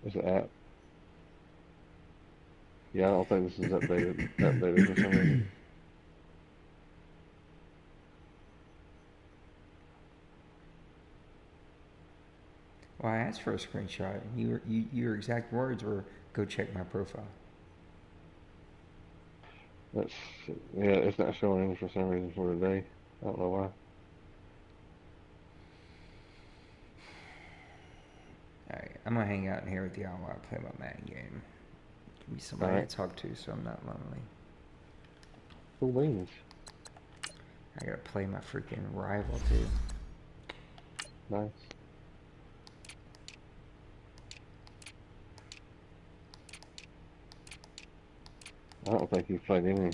It's an app. Yeah, I don't think this is updated for some reason. Well, I asked for a screenshot, and your exact words were, "Go check my profile." That's yeah, it's not showing any for some reason for today. I don't know why. Alright, I'm gonna hang out in here with y'all while I play my Madden game. Give me somebody to talk to so I'm not lonely. Cool beans. I gotta play my freaking rival too. Nice. I don't think you've played any.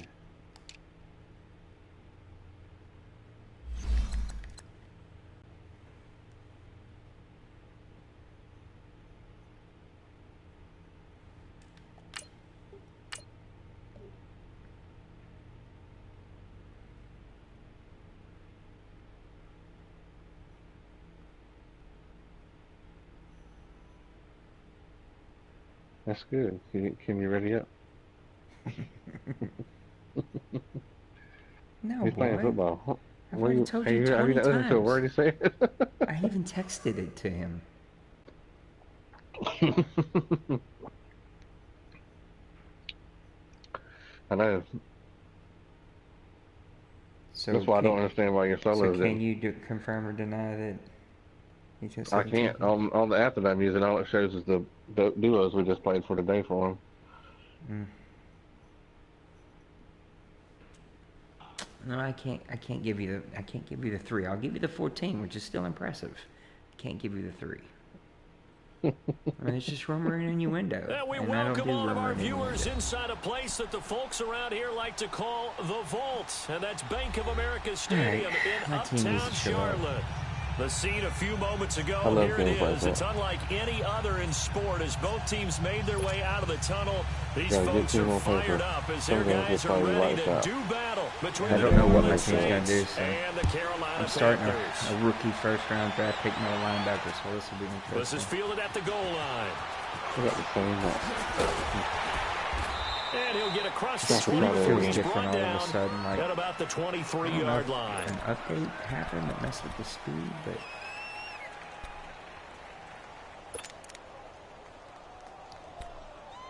That's good. Can you ready up? No, He's boy. playing football. I've already told you 20 times. Have you already said it? I even texted it to him. I know. So that's why I don't understand why your solo. So can you confirm or deny that? I can't. On the app that I'm using, all it shows is the duos we just played for today for him. No, I can't give you the 3. I'll give you the 14, which is still impressive. I can't give you the 3. I mean, it's just rumor and innuendo. And we welcome all of our viewers inside a place that the folks around here like to call the Vault, and that's Bank of America Stadium in Uptown Charlotte. The scene a few moments ago, here it is. It's unlike any other in sport as both teams made their way out of the tunnel. These folks are fired up as their guys are ready to do battle between the New Orleans Saints and the Carolina Panthers. I'm starting a rookie first-round draft pick middle linebacker, so this will be interesting. This is fielded at the goal line. And he'll get across the screen before he's brought down at about the 23-yard line. An update happened that messed with the speed, but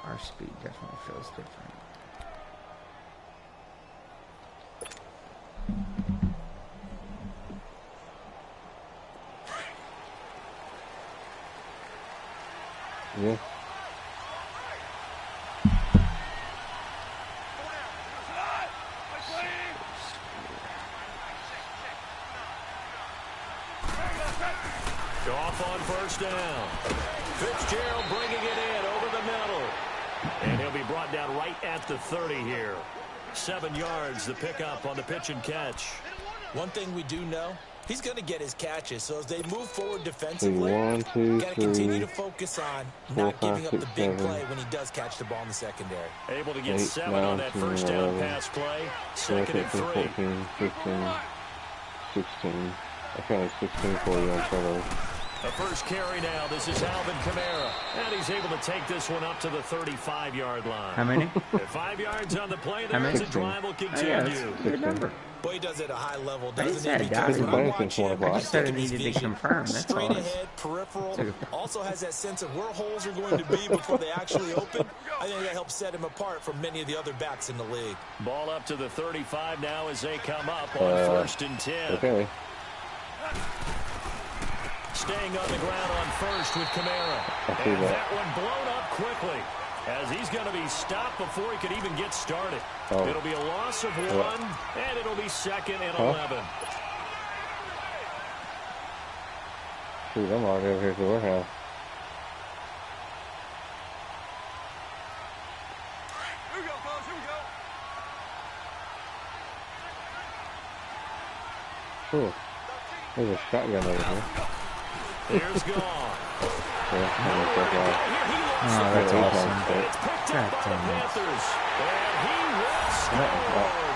our speed definitely feels different. Yeah. Off on first down. Fitzgerald bringing it in over the middle. And he'll be brought down right at the 30 here. 7 yards, the pickup on the pitch and catch. One thing we do know, he's going to get his catches. So as they move forward defensively, got to continue to focus on not giving up the big play when he does catch the ball in the secondary. Able to get 7 on that first down pass play. Second and 3. 14, 15, 16. I counted 16 for you on total. The first carry now. This is Alvin Kamara. And he's able to take this one up to the 35-yard line. How many? 5 yards on the play there as the drive will continue. Oh, yeah, good number. Boy, he does it at a high level. I just said it needed to confirm. That's all. Straight ahead, peripheral. Also has that sense of where holes are going to be before they actually open. I think that helps set him apart from many of the other backs in the league. Ball up to the 35 now as they come up on first and 10. Okay. Staying on the ground on first with Kamara. And that one blown up quickly as he's going to be stopped before he could even get started. It'll be a loss of 1, and it'll be second and 11. Shoot, I'm already over here at the warehouse. Here we go, fellas. Here we go. Cool. There's a shotgun over here. Here's gone. Oh, that's awesome. It's picked up by the Panthers. And he will score.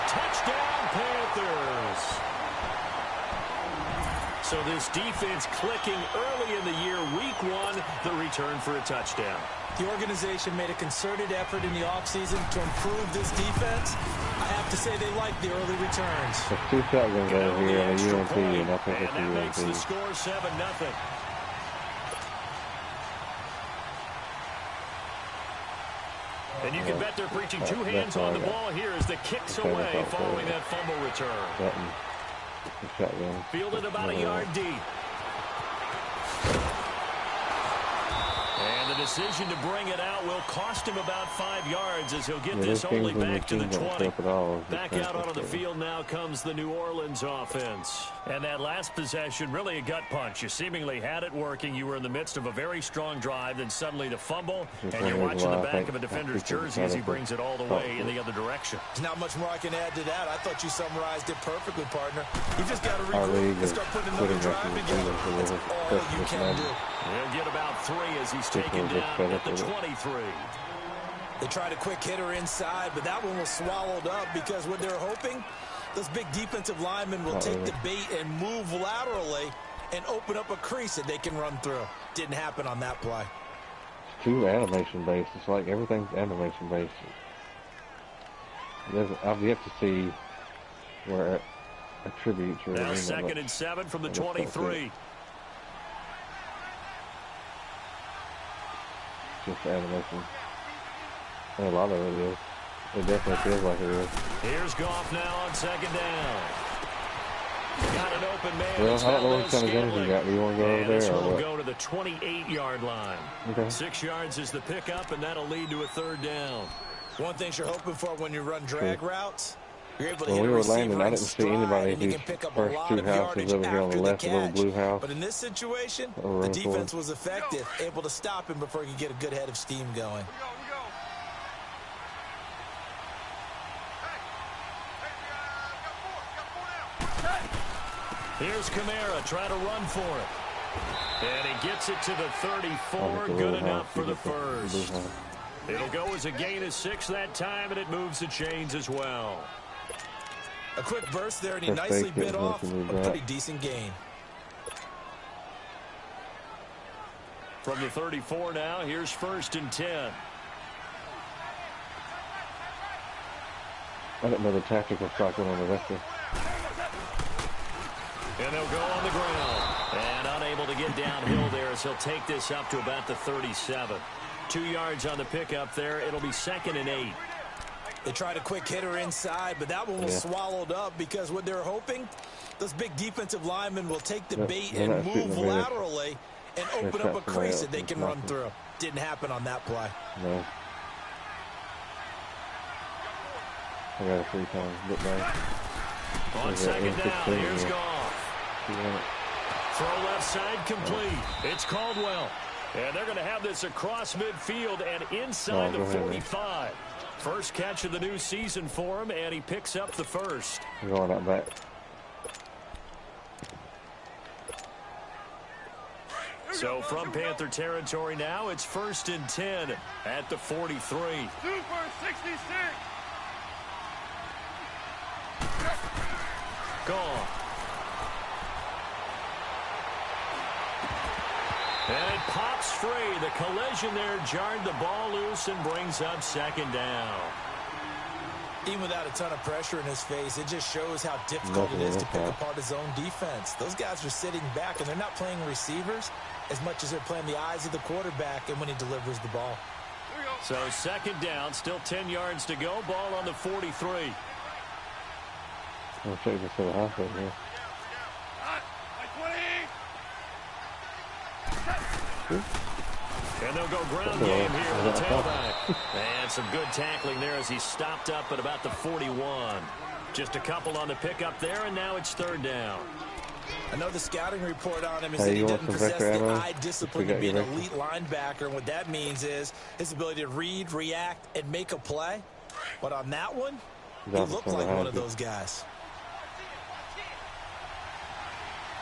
Touchdown, Panthers. So So this defense clicking early in the year, week 1, the return for a touchdown. The organization made a concerted effort in the offseason to improve this defense. I have to say they like the early returns. There's 2 shotgun guys here on the UNT, and I think And it's that makes the the UNT. score 7-0. And you can bet they're preaching 2 hands on the ball here as the kick's away following that fumble return. Shotgun. Fielded about a yard deep. And the decision to bring it out will cost him about 5 yards as he'll get this only back to the 20. Back out onto the field now comes the New Orleans offense. And that last possession, really a gut punch. You seemingly had it working. You were in the midst of a very strong drive, then suddenly the fumble, and you're watching the back of a defender's jersey as he brings it all the way in the other direction. There's not much more I can add to that. I thought you summarized it perfectly, partner. You just got to regroup and start putting another drive together. That's all you can do. He'll get about 3 as he's taken down at the 23. They tried a quick hitter inside, but that one was swallowed up because what they're hoping, those big defensive linemen will take the bait and move laterally and open up a crease that they can run through. Didn't happen on that play. It's too animation based. It's like everything's animation based. I've yet to see where it attributes. Now 2nd and 7 from the 23. Just animation. And a lot of it is. It definitely feels like it is. Here's Goff now on 2nd down. Got an open man. Well, I don't know what kind of guns you got. Do you want to go over there or will what? go to the 28-yard line. Okay. 6 yards is the pickup, and that'll lead to a 3rd down. One thing you're hoping for when you run drag routes, you're able to When hit we a were receiver landing, I in didn't see stride, anybody and you whose can pick up a first lot 2 of houses yardage over here on the after left, the little catch. blue house. But in this situation, Over the in defense for. was effective, able to stop him before he could get a good head of steam going. Here's Kamara trying to run for it. And he gets it to the 34. Good enough for the first. It'll go as a gain of 6 that time, and it moves the chains as well. A quick burst there, and he nicely bit off a pretty decent gain. From the 34 now, here's 1st and 10. I didn't know the tactical cycle on the vector. And they'll go on the ground. And unable to get downhill there as he'll take this up to about the 37. 2 yards on the pickup there. It'll be 2nd and 8. They tried a quick hitter inside, but that one was swallowed up because what they're hoping, those big defensive linemen will take the bait and move laterally and open up a crease that they can run through. Didn't happen on that play. No. I got a 3 times. Look nice. On 2nd down, here's Goff. Throw left side complete. It's Caldwell. And they're going to have this across midfield and inside the 45. First catch of the new season for him, and he picks up the first. I'm going up back. So from Panther territory now, it's 1st and 10 at the 43. Super 66. Gone. And it pops free. The collision there jarred the ball loose and brings up 2nd down. Even without a ton of pressure in his face, it just shows how difficult it is to pick apart his own defense. Those guys are sitting back, and they're not playing receivers as much as they're playing the eyes of the quarterback and when he delivers the ball. So 2nd down, still 10 yards to go. Ball on the 43. I'll check this for the half right here. And they'll go ground game here with the tailback. And some good tackling there as he stopped up at about the 41. Just a couple on the pickup there, and now it's 3rd down. I know the scouting report on him is that he doesn't possess the eye discipline to be an elite linebacker. And what that means is his ability to read, react, and make a play. But on that one, he looked like one of those guys.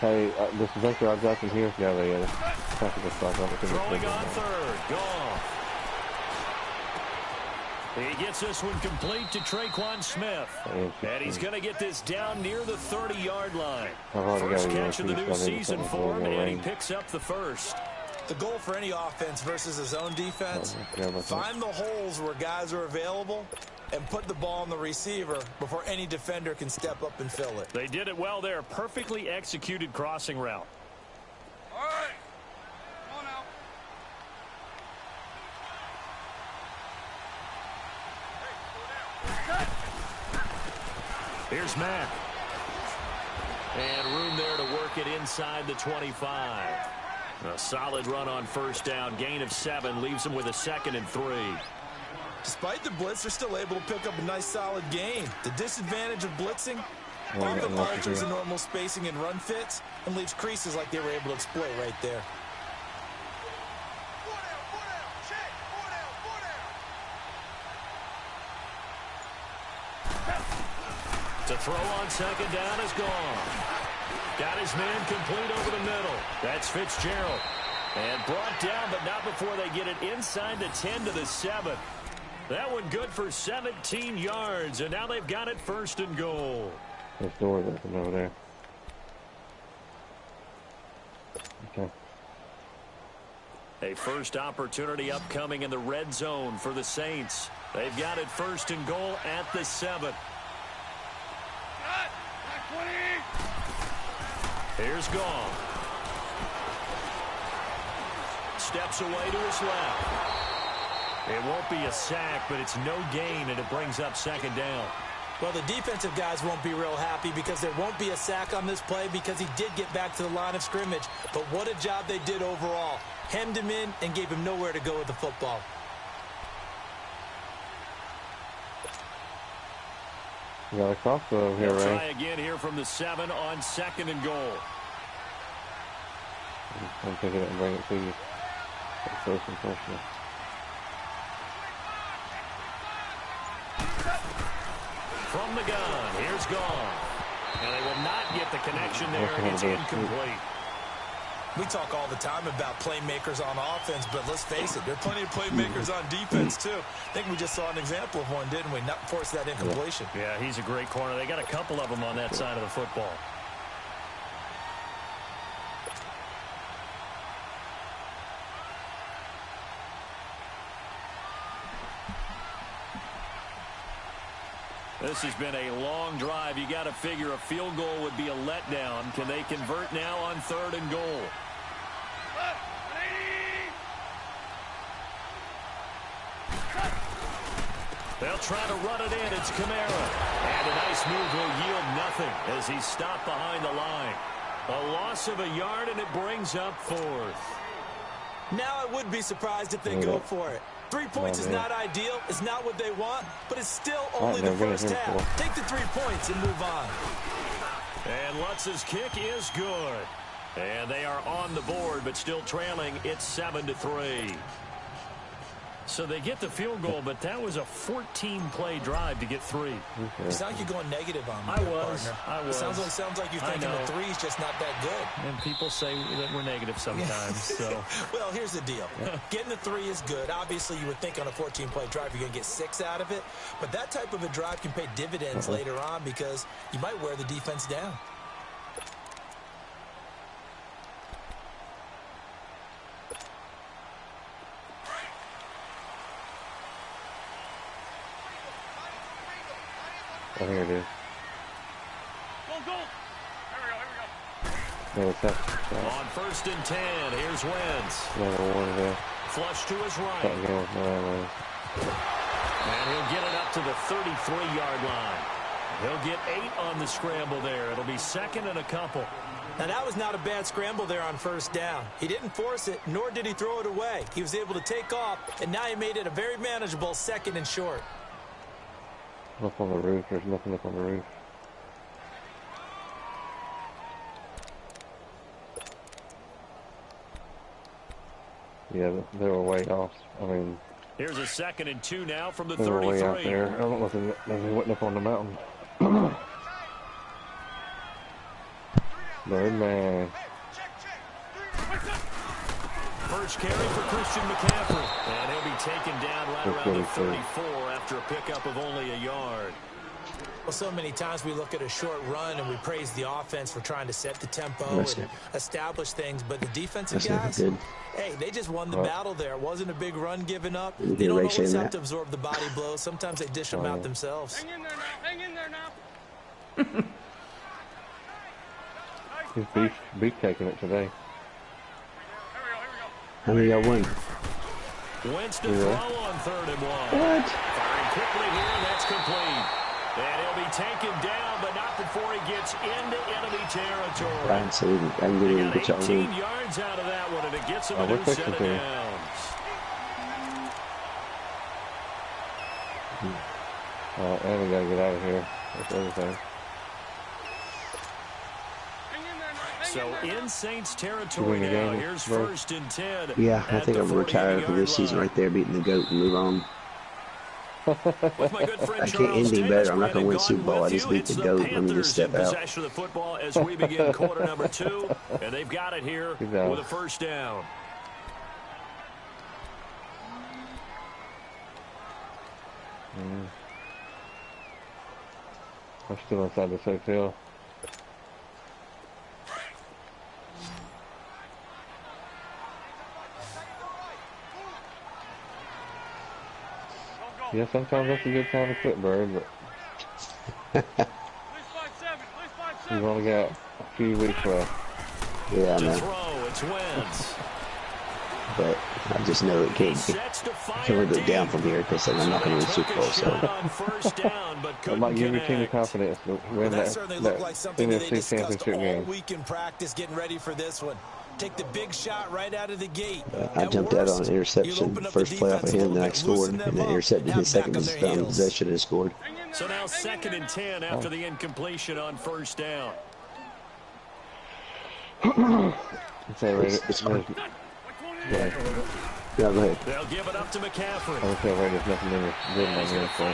Hey, this vector I dropped in here. Yeah, they tactical stock. Throwing on 3rd. Goff. He gets this one complete to Traquan Smith. And he's going to get this down near the 30-yard line. First catch of the new season for him, and he picks up the first. The goal for any offense versus his own defense, find the holes where guys are available and put the ball on the receiver before any defender can step up and fill it. They did it well there. Perfectly executed crossing route. All right. Come on now. Here's Mack. And room there to work it inside the 25. A solid run on first down. Gain of 7 leaves them with a 2nd and 3. Despite the blitz, they're still able to pick up a nice solid gain. The disadvantage of blitzing often alters the normal spacing and run fits and leaves creases like they were able to exploit right there. To throw on second down is gone. Got his man complete over the middle. That's Fitzgerald. And brought down, but not before they get it inside the 10 to the 7. That one good for 17 yards, and now they've got it 1st and goal. There's doors open over there. Okay. A first opportunity upcoming in the red zone for the Saints. They've got it 1st and goal at the 7. Here's Gall. Steps away to his left. It won't be a sack, but it's no gain, and it brings up 2nd down. Well, the defensive guys won't be real happy because there won't be a sack on this play because he did get back to the line of scrimmage. But what a job they did overall. Hemmed him in and gave him nowhere to go with the football. You got a crossover here, They'll Ray. try again here from the 7 on 2nd and goal. I'm taking it and bring it to you. That's first impression. From the gun, here's Gall. And they will not get the connection there. It's incomplete. We talk all the time about playmakers on offense, but let's face it, there are plenty of playmakers on defense, too. I think we just saw an example of one, didn't we? Not force that incompletion. Yeah, he's a great corner. They got a couple of them on that side of the football. This has been a long drive. You got to figure a field goal would be a letdown. Can they convert now on 3rd and goal? They'll try to run it in. It's Kamara. And a nice move will yield nothing as he's stopped behind the line. A loss of a yard, and it brings up 4th. Now I would be surprised if they go for it. 3 points is not ideal. It's not what they want, but it's still only the first half. Take the 3 points and move on. And Lutz's kick is good. And they are on the board, but still trailing. It's 7-3. So they get the field goal, but that was a 14-play drive to get 3. It's not like you're going negative on me. I was. Sounds like you're thinking the 3's just not that good. And people say that we're negative sometimes. So, well, here's the deal. Getting the 3 is good. Obviously, you would think on a 14-play drive you're going to get 6 out of it. But that type of a drive can pay dividends later on because you might wear the defense down. Oh, here it is. Go. No, it's up. on 1st and 10, here's Wentz. Another one there. Flush to his right. And he'll get it up to the 33-yard line. He'll get 8 on the scramble there. It'll be 2nd and a couple. Now, that was not a bad scramble there on 1st down. He didn't force it, nor did he throw it away. He was able to take off, and now he made it a very manageable 2nd and short. Up on the roof. There's nothing up on the roof. Yeah, they were way off. I mean, here's a 2nd and 2 now from the they were 33. way out there. I don't know if they went up on the mountain. Birdman. first carry for Christian McCaffrey. And he'll be taken down right around the 34 after a pickup of only a yard. Well, so many times we look at a short run and we praise the offense for trying to set the tempo and establish things, but the defensive guys, hey, they just won the battle there. It wasn't a big run given up. They don't always have to absorb the body blows. Sometimes they dish them out themselves. Hang in there now. Hang in there now. He's beef taking it today. How many y'all win? Wentz to throw on 3rd and 1. What? Firing quickly here, and that's complete. And he'll be taken down, but not before he gets into enemy territory. Right, so I can get in and get y'all 18 yards out of that one, and it gets him a new set of downs. And we gotta get out of here. That's everything. So in Saints territory now, here's 1st and 10. Yeah, I think I'm going to retire for this season right there, beating the GOAT and move on. With my good friend I can't end any better. I'm not going to win Super Bowl. I just beat the GOAT. Let me just step out. Possession of the football as we begin quarter number 2, and they've got it here with a first down. I'm still inside the safe hill. Yeah, sometimes that's a good time to quit, Bird, but we've only got a few weeks left. Yeah, I know. Throw, it's Wentz. But I just know it can't only go down from here because I'm not going to win Super Bowl. So that might give your team the confidence to win that NFC Championship game. Week in practice, getting ready for this one. Take the big shot right out of the gate. I jumped out on an interception, first play off of him, then I scored, and then intercepted his second possession and scored. So now 2nd and 10 after the incompletion on first down. Yeah, go ahead. They'll give it up to McCaffrey. I wish there's nothing in good in my uniform.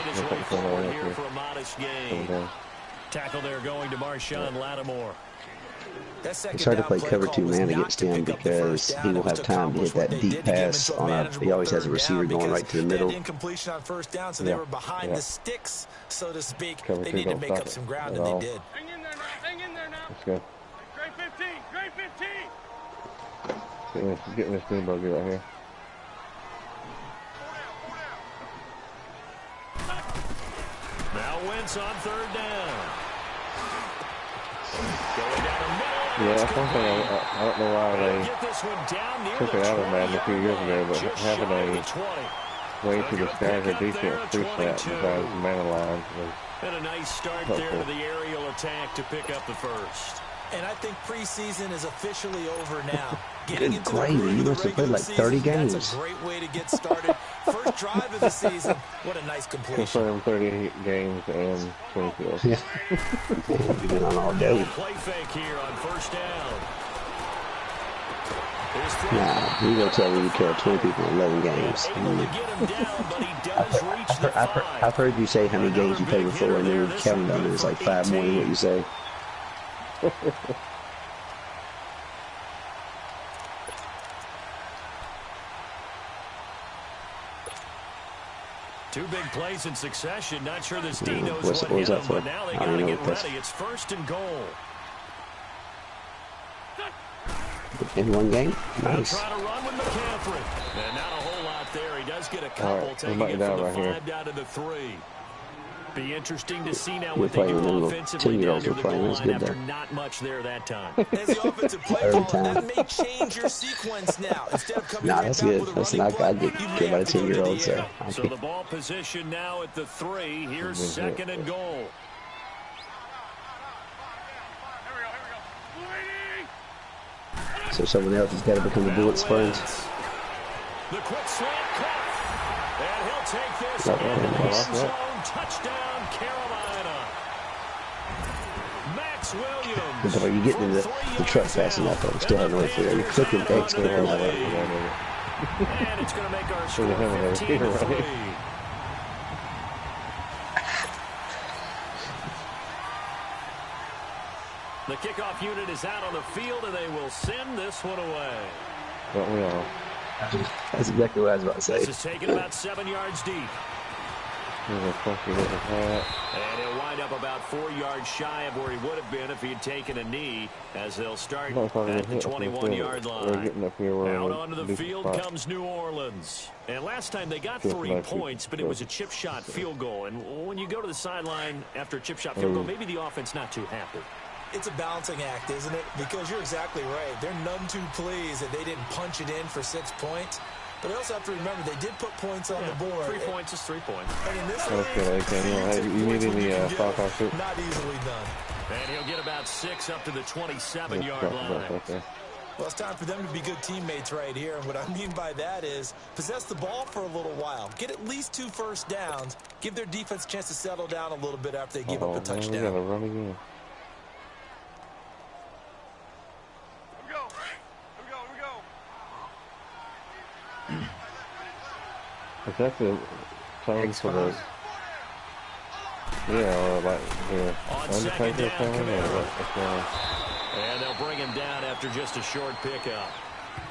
Here for a modest gain. Tackle there going to Marshawn Lattimore. It's hard to play cover 2 man against him because he will have time to hit that deep pass on a. He always has a receiver going right to the middle. Incompletion on first down, so they were behind the sticks, so to speak. They need to make up some ground, and they did. Hang in there now. Hang in there now. Let's go. Great 15. Great 15. Getting this green buggy right here. Now Wentz on 3rd down. Going down the middle. Yeah, that's one thing I don't know why they took it out of Madden a few years ago, but having a way to disguise their defense pre-snap besides man lines was and a nice start there to the aerial attack to pick up the first. And I think preseason is officially over now. Good gravy. You must have played like 30 games. That's a great way to get started. First drive of the season. What a nice completion. Confirmed 38 games and 20 kills. Yeah. You've been on all day. Play fake here on first down. Nah, you gonna tell me you killed 20 people in 11 games. I've heard you say how many games you played before, and then you counted them, and it's like 5 more than what you say. Two big plays in succession. Not sure this D knows what hit him, for? but now they got to get ready. It's 1st and goal. In one game? Nice. Try to run with McCaffrey. And not a whole lot there. He does get a couple, taking it from the 5 down to the 3. Be interesting to see now what they do offensively down near the goal line after not much there that time. As the offensive play call, that may change your sequence now. Instead of coming that's good. That's not I get by a 10-year-old, so So the ball position now at the 3. Here's 2nd and goal. So someone else has got to become the bullet sponge. The quick slant cut. And he'll take this in the end zone. Touchdown, Carolina. Max Williams. But are you getting in the truck fast enough? I'm still having to wait for you. Are you clicking X? And it's going to make our score 15-3. The kickoff unit is out on the field, and they will send this one away. Don't we all? That's exactly what I was about to say. This is taken about 7 yards deep. And he'll wind up about 4 yards shy of where he would have been if he had taken a knee, as they'll start at the 21-yard line. Out onto the field comes New Orleans. And last time they got 3 points, but it was a chip shot field goal. And when you go to the sideline after a chip shot field goal, maybe the offense not too happy. It's a balancing act, isn't it? Because you're exactly right. They're none too pleased that they didn't punch it in for 6 points. But I also have to remember they did put points on the board. 3 points is 3 points. And in this you need any not easily done. And he'll get about 6 up to the 27-yard line. Well, it's time for them to be good teammates right here. And what I mean by that is possess the ball for a little while. Get at least 2 first downs. Give their defense a chance to settle down a little bit after they give up a touchdown. We gotta run again. Is that the time for the... Yeah, or like the Undertaker coming? And they'll bring him down after just a short pickup.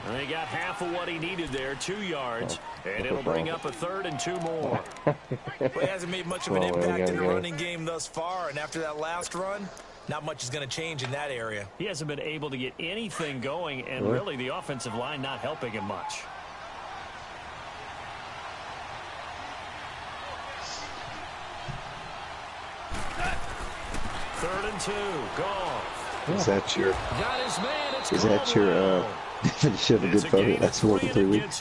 And they got half of what he needed there, 2 yards. And it'll bring up a 3rd and 2 more. Well, he hasn't made much of an impact in the running game thus far. And after that last run, not much is going to change in that area. He hasn't been able to get anything going. And really, the offensive line not helping him much. Third and 2. Goff. Is that your? Got his man. It's is that your definition of a good photo? That's more than 3 weeks.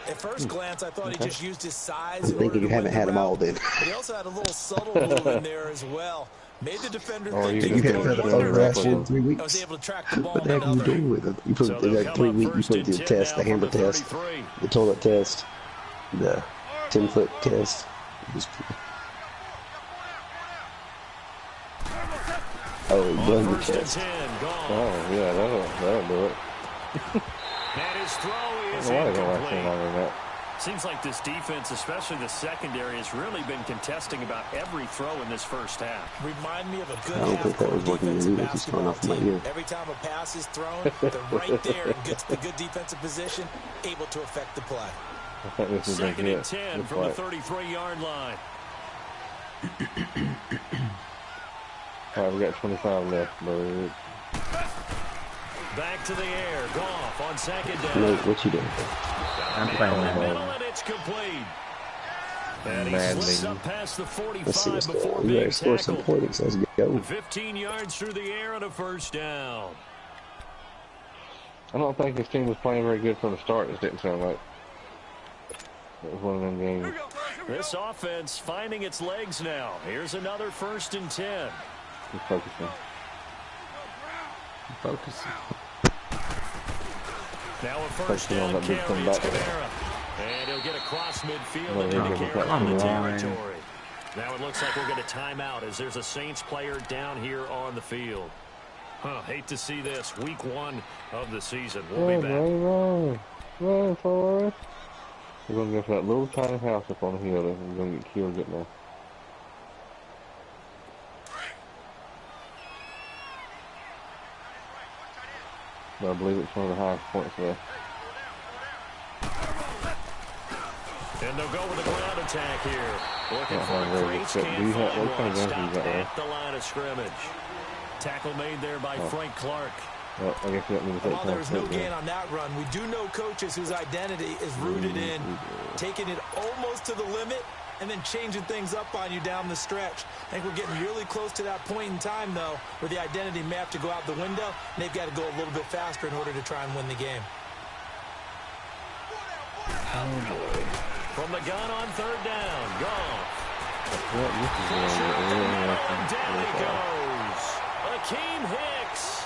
At first glance, I thought he just used his size. I'm thinking you haven't had them all then. But he also had a little subtle move in there as well. Made the defender think you had another photograph in 3 weeks. I was able to track the ball. What the heck are you doing with it? You put like 3 weeks. You put the test, the hammer test, the toilet test, the 10-foot test. Oh, blender test. Oh, yeah, that'll do it. And his throw is incomplete. Seems like this defense, especially the secondary, has really been contesting about every throw in this first half. Remind me of a good I don't think that was working defensive either. Just going off my basketball ear. team. Every time a pass is thrown, they're right there and gets the good defensive position, able to affect the play. I think this is 2nd and 10 from the 33-yard line. All right, we got 25 left, bro. Back to the air. Goff on 2nd down. Nate, what you doing? I'm playing that. And it's complete. And he slips up past the 45 Let's see what's before going on. You being gotta score some tackled. points. Let's go. 15 yards through the air on a first down. I don't think his team was playing very good from the start. It didn't sound like it was one of them games. This offense finding its legs now. Here's another 1st and 10. He's focusing. Focusing. Now a first down carry. It's Kamara. And he'll get across midfield and into Carolina territory. Now it looks like we'll get a timeout as there's a Saints player down here on the field. Hate to see this. Week 1 of the season. We'll be back. Run, Forrest. We're going to go for that little tiny house up on the hill and we're going to get killed getting there. But I believe it's one of the highest points there. And they'll go with a ground attack here. Looking for a Crates, can't find one. Stopped at the line of scrimmage. Tackle made there by Frank Clark. Well, I guess that means While there's no gain on that run, we do know coaches whose identity is rooted in taking it almost to the limit and then changing things up on you down the stretch. I think we're getting really close to that point in time, though, where the identity may have to go out the window, and they've got to go a little bit faster in order to try and win the game. From the gun on 3rd down, Goff. Down he goes. Akeem Hicks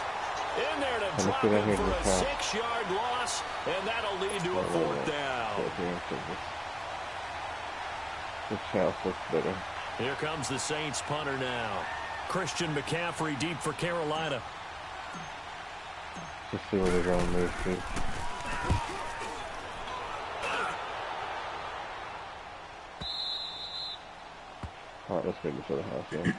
in there to drop him for a 6-yard loss, and that'll lead to a 4th down. This house looks better. Here comes the Saints punter now. Christian McCaffrey deep for Carolina. Let's see where they're going to move to. All right, let's make it for the house, yeah.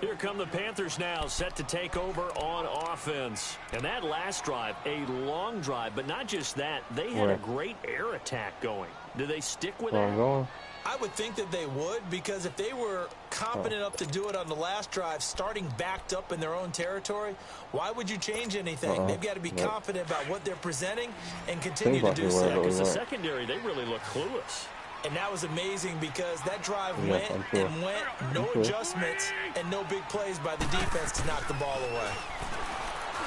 So. Here come the Panthers now, set to take over on offense. And that last drive, a long drive, but not just that. They had a great air attack going. Do they stick with that? I would think that they would, because if they were competent enough to do it on the last drive, starting backed up in their own territory, why would you change anything? They've got to be confident about what they're presenting and continue to do so. Because the secondary, they really look clueless. And that was amazing because that drive went and went, no adjustments, and no big plays by the defense to knock the ball away.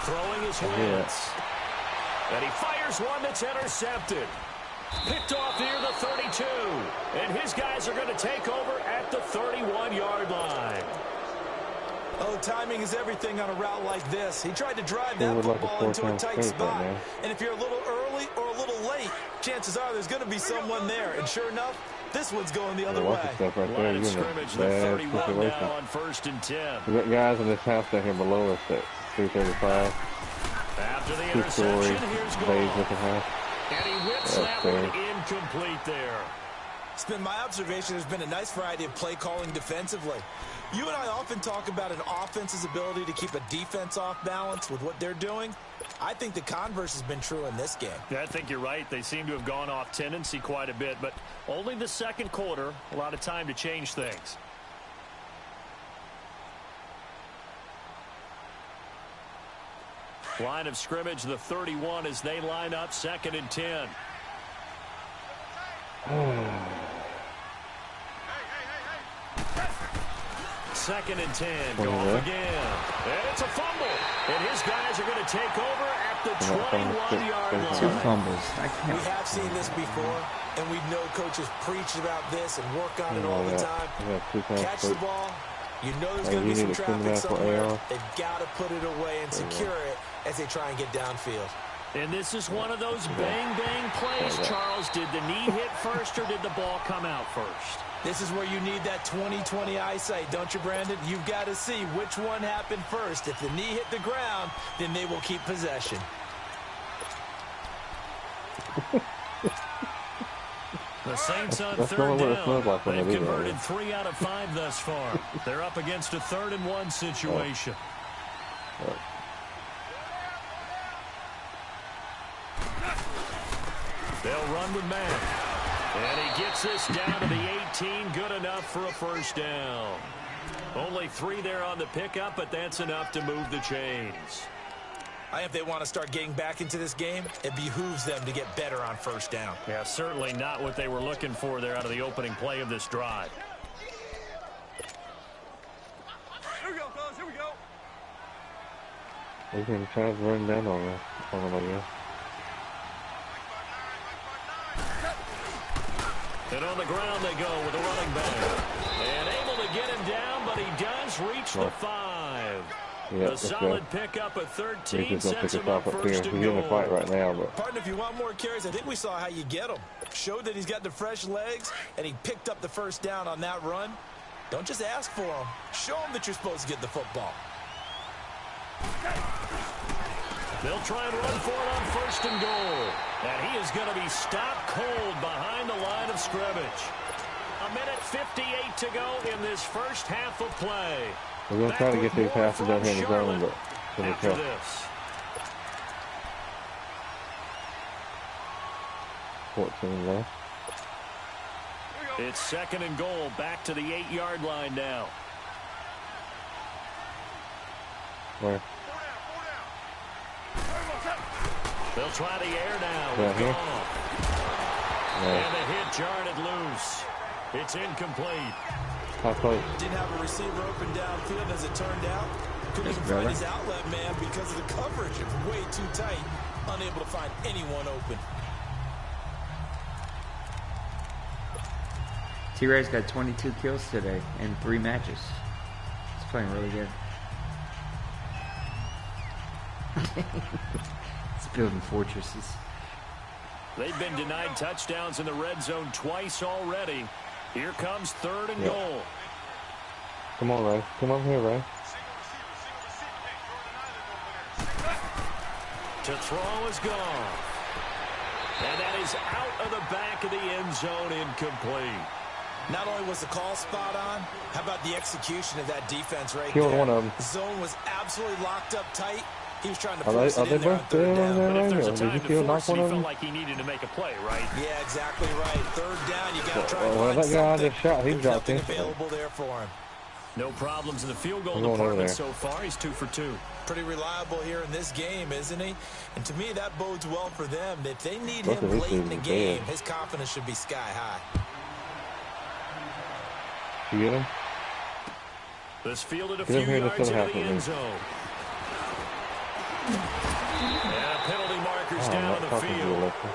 Throwing his hands. And he fires one that's intercepted. Picked off near the 32. And his guys are going to take over at the 31-yard line. Oh, timing is everything on a route like this. He tried to drive that football into a tight spot. And if you're a little early or a little late, chances are there's going to be someone there. And sure enough, this one's going the other way. Line of scrimmage, the 31 now on 1st and 10. We got guys in this house down here below us at 335. After the interception, here's goal. And he whips that one incomplete there. It's been my observation there's been a nice variety of play calling defensively. You and I often talk about an offense's ability to keep a defense off balance with what they're doing. I think the converse has been true in this game. Yeah, I think you're right. They seem to have gone off tendency quite a bit, but only the second quarter, a lot of time to change things. Line of scrimmage, the 31 as they line up 2nd and 10. Second and 10. Go off again. And it's a fumble. And his guys are going to take over at the 21-yard line. 2 fumbles. We have seen this before, and we know coaches preach about this and work on it all the time. Catch the ball. You know there's going to be some traffic somewhere. They've got to put it away and secure it as they try and get downfield. And this is one of those bang-bang plays, Charles. Did the knee hit first or did the ball come out first? This is where you need that 20/20 eyesight, don't you, Brandon? You've got to see which one happened first. If the knee hit the ground, then they will keep possession. The Saints on 3rd down. They've converted 3 out of 5 thus far. They're up against a 3rd and 1 situation. They'll run with Mack. And he gets this down to the 18. Good enough for a first down. Only 3 there on the pickup, but that's enough to move the chains. If they want to start getting back into this game, it behooves them to get better on first down. Yeah, certainly not what they were looking for there out of the opening play of this drive. Here we go, fellas. Here we go. They're going to try to run down on them, I guess. And on the ground they go with a running back. And able to get him down, but he does reach the 5. Yeah, a solid pickup at 13 sets him up first and goal. He's in the fight right now, but Pardon, if you want more carries, I think we saw how you get him. Showed that he's got the fresh legs, and he picked up the first down on that run. Don't just ask for him. Show him that you're supposed to get the football. They'll try and run for it on 1st and goal. And he is going to be stopped cold behind the line of scrimmage. 1:58 to go in this first half of play. We're going to try to get these passes down here in the zone, but it's going to be tough. This. 14 left. It's 2nd and goal, back to the 8-yard line now. Where? They'll try the air now. Right here. And the hit jarred it loose. It's incomplete. Didn't have a receiver open downfield as it turned out. Couldn't even find his outlet man because of the coverage. It was way too tight. Unable to find anyone open. T-Ray's got 22 kills today in 3 matches. He's playing really good. He's building fortresses. They've been denied touchdowns in the red zone twice already. Here comes 3rd and goal. Come on, Ray. Come on here, Ray. To throw is gone. And that is out of the back of the end zone, incomplete. Not only was the call spot on, how about the execution of that defense right Killed there? one of them. Zone was absolutely locked up tight. He was trying to Are they force it in there on both third down. But if there's a Did time you to kill force it, one he of felt them? like he needed to make a play, right? Yeah, exactly right. Third down, you got to try and Well, find that guy I something. just shot, he There's dropped nothing instantly. available there for him. No problems in the field goal He's going over department there. so far. He's 2 for 2. Pretty reliable here in this game, isn't he? And to me, that bodes well for them. If they need Both of him his late in the seasons game, dead. his confidence should be sky high. You get him? This fielded a Get him few here, yards this into will the happen. end zone. And penalty markers Oh, down I'm on not the talking to you, field. Alexa.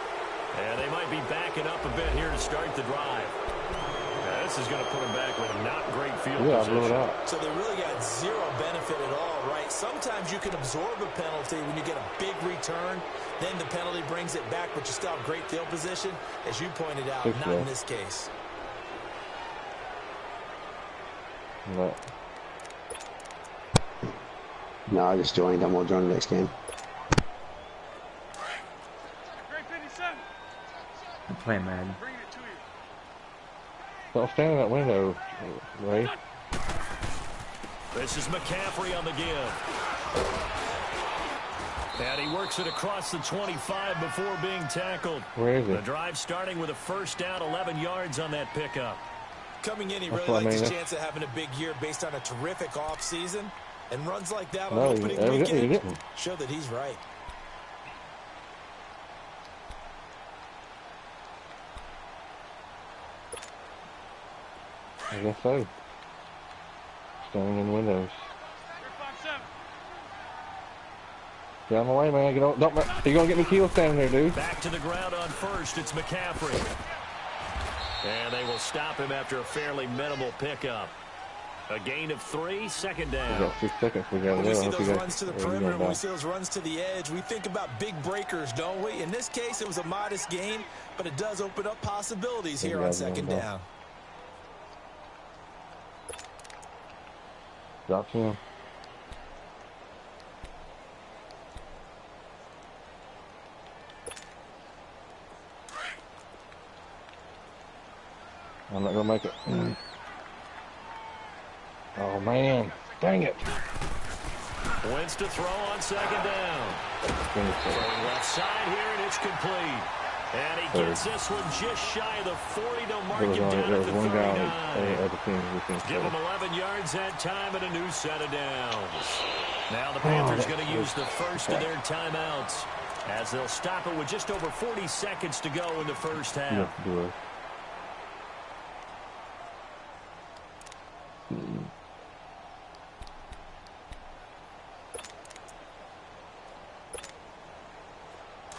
And they might be backing up a bit here to start the drive. Now, this is going to put them back with a not great field Yeah, I position. blew it out. So they really got zero benefit at all, right? Sometimes you can absorb a penalty when you get a big return. Then the penalty brings it back, but you still have great field position. As you pointed out, Six, not yeah. in this case. No. No, I just joined. I'm going to join the next game. Great 57. I'm playing Madden. Bringing it to you. Don't stand in that window, Ray. This is McCaffrey on the give. And he works it across the 25 before being tackled. Where is he? The drive starting with a first down, 11 yards on that pickup. Coming in, he That's really what I likes mean. his chance of having a big year based on a terrific offseason. And runs like that on No, opening evidently he weekend didn't. show that he's right. I guess so. Standing in windows. Great 57. Get out of my way, man. Get on, don't, you're going to get me killed standing there, dude. Back to the ground on first. It's McCaffrey. And they will stop him after a fairly minimal pickup. A gain of 3, second We down. got 6 seconds. We got When to we go. see those runs to the perimeter, when we see those runs to the edge, we think about big breakers, don't we? In this case, it was a modest gain, but it does open up possibilities here on second down. Drop him. I'm not going to make it. Oh, man. Dang it. Wentz to throw on second down. Finish it. Throwing left side here, and it's complete. And he gets this one just shy of the 40 to mark him down There at was the one guy 39. at the team who thinks Give him so. 11 yards that time and a new set of downs. Now the Panthers going to use the first of their timeouts as they'll stop it with just over 40 seconds to go in the first half. Yes, do it.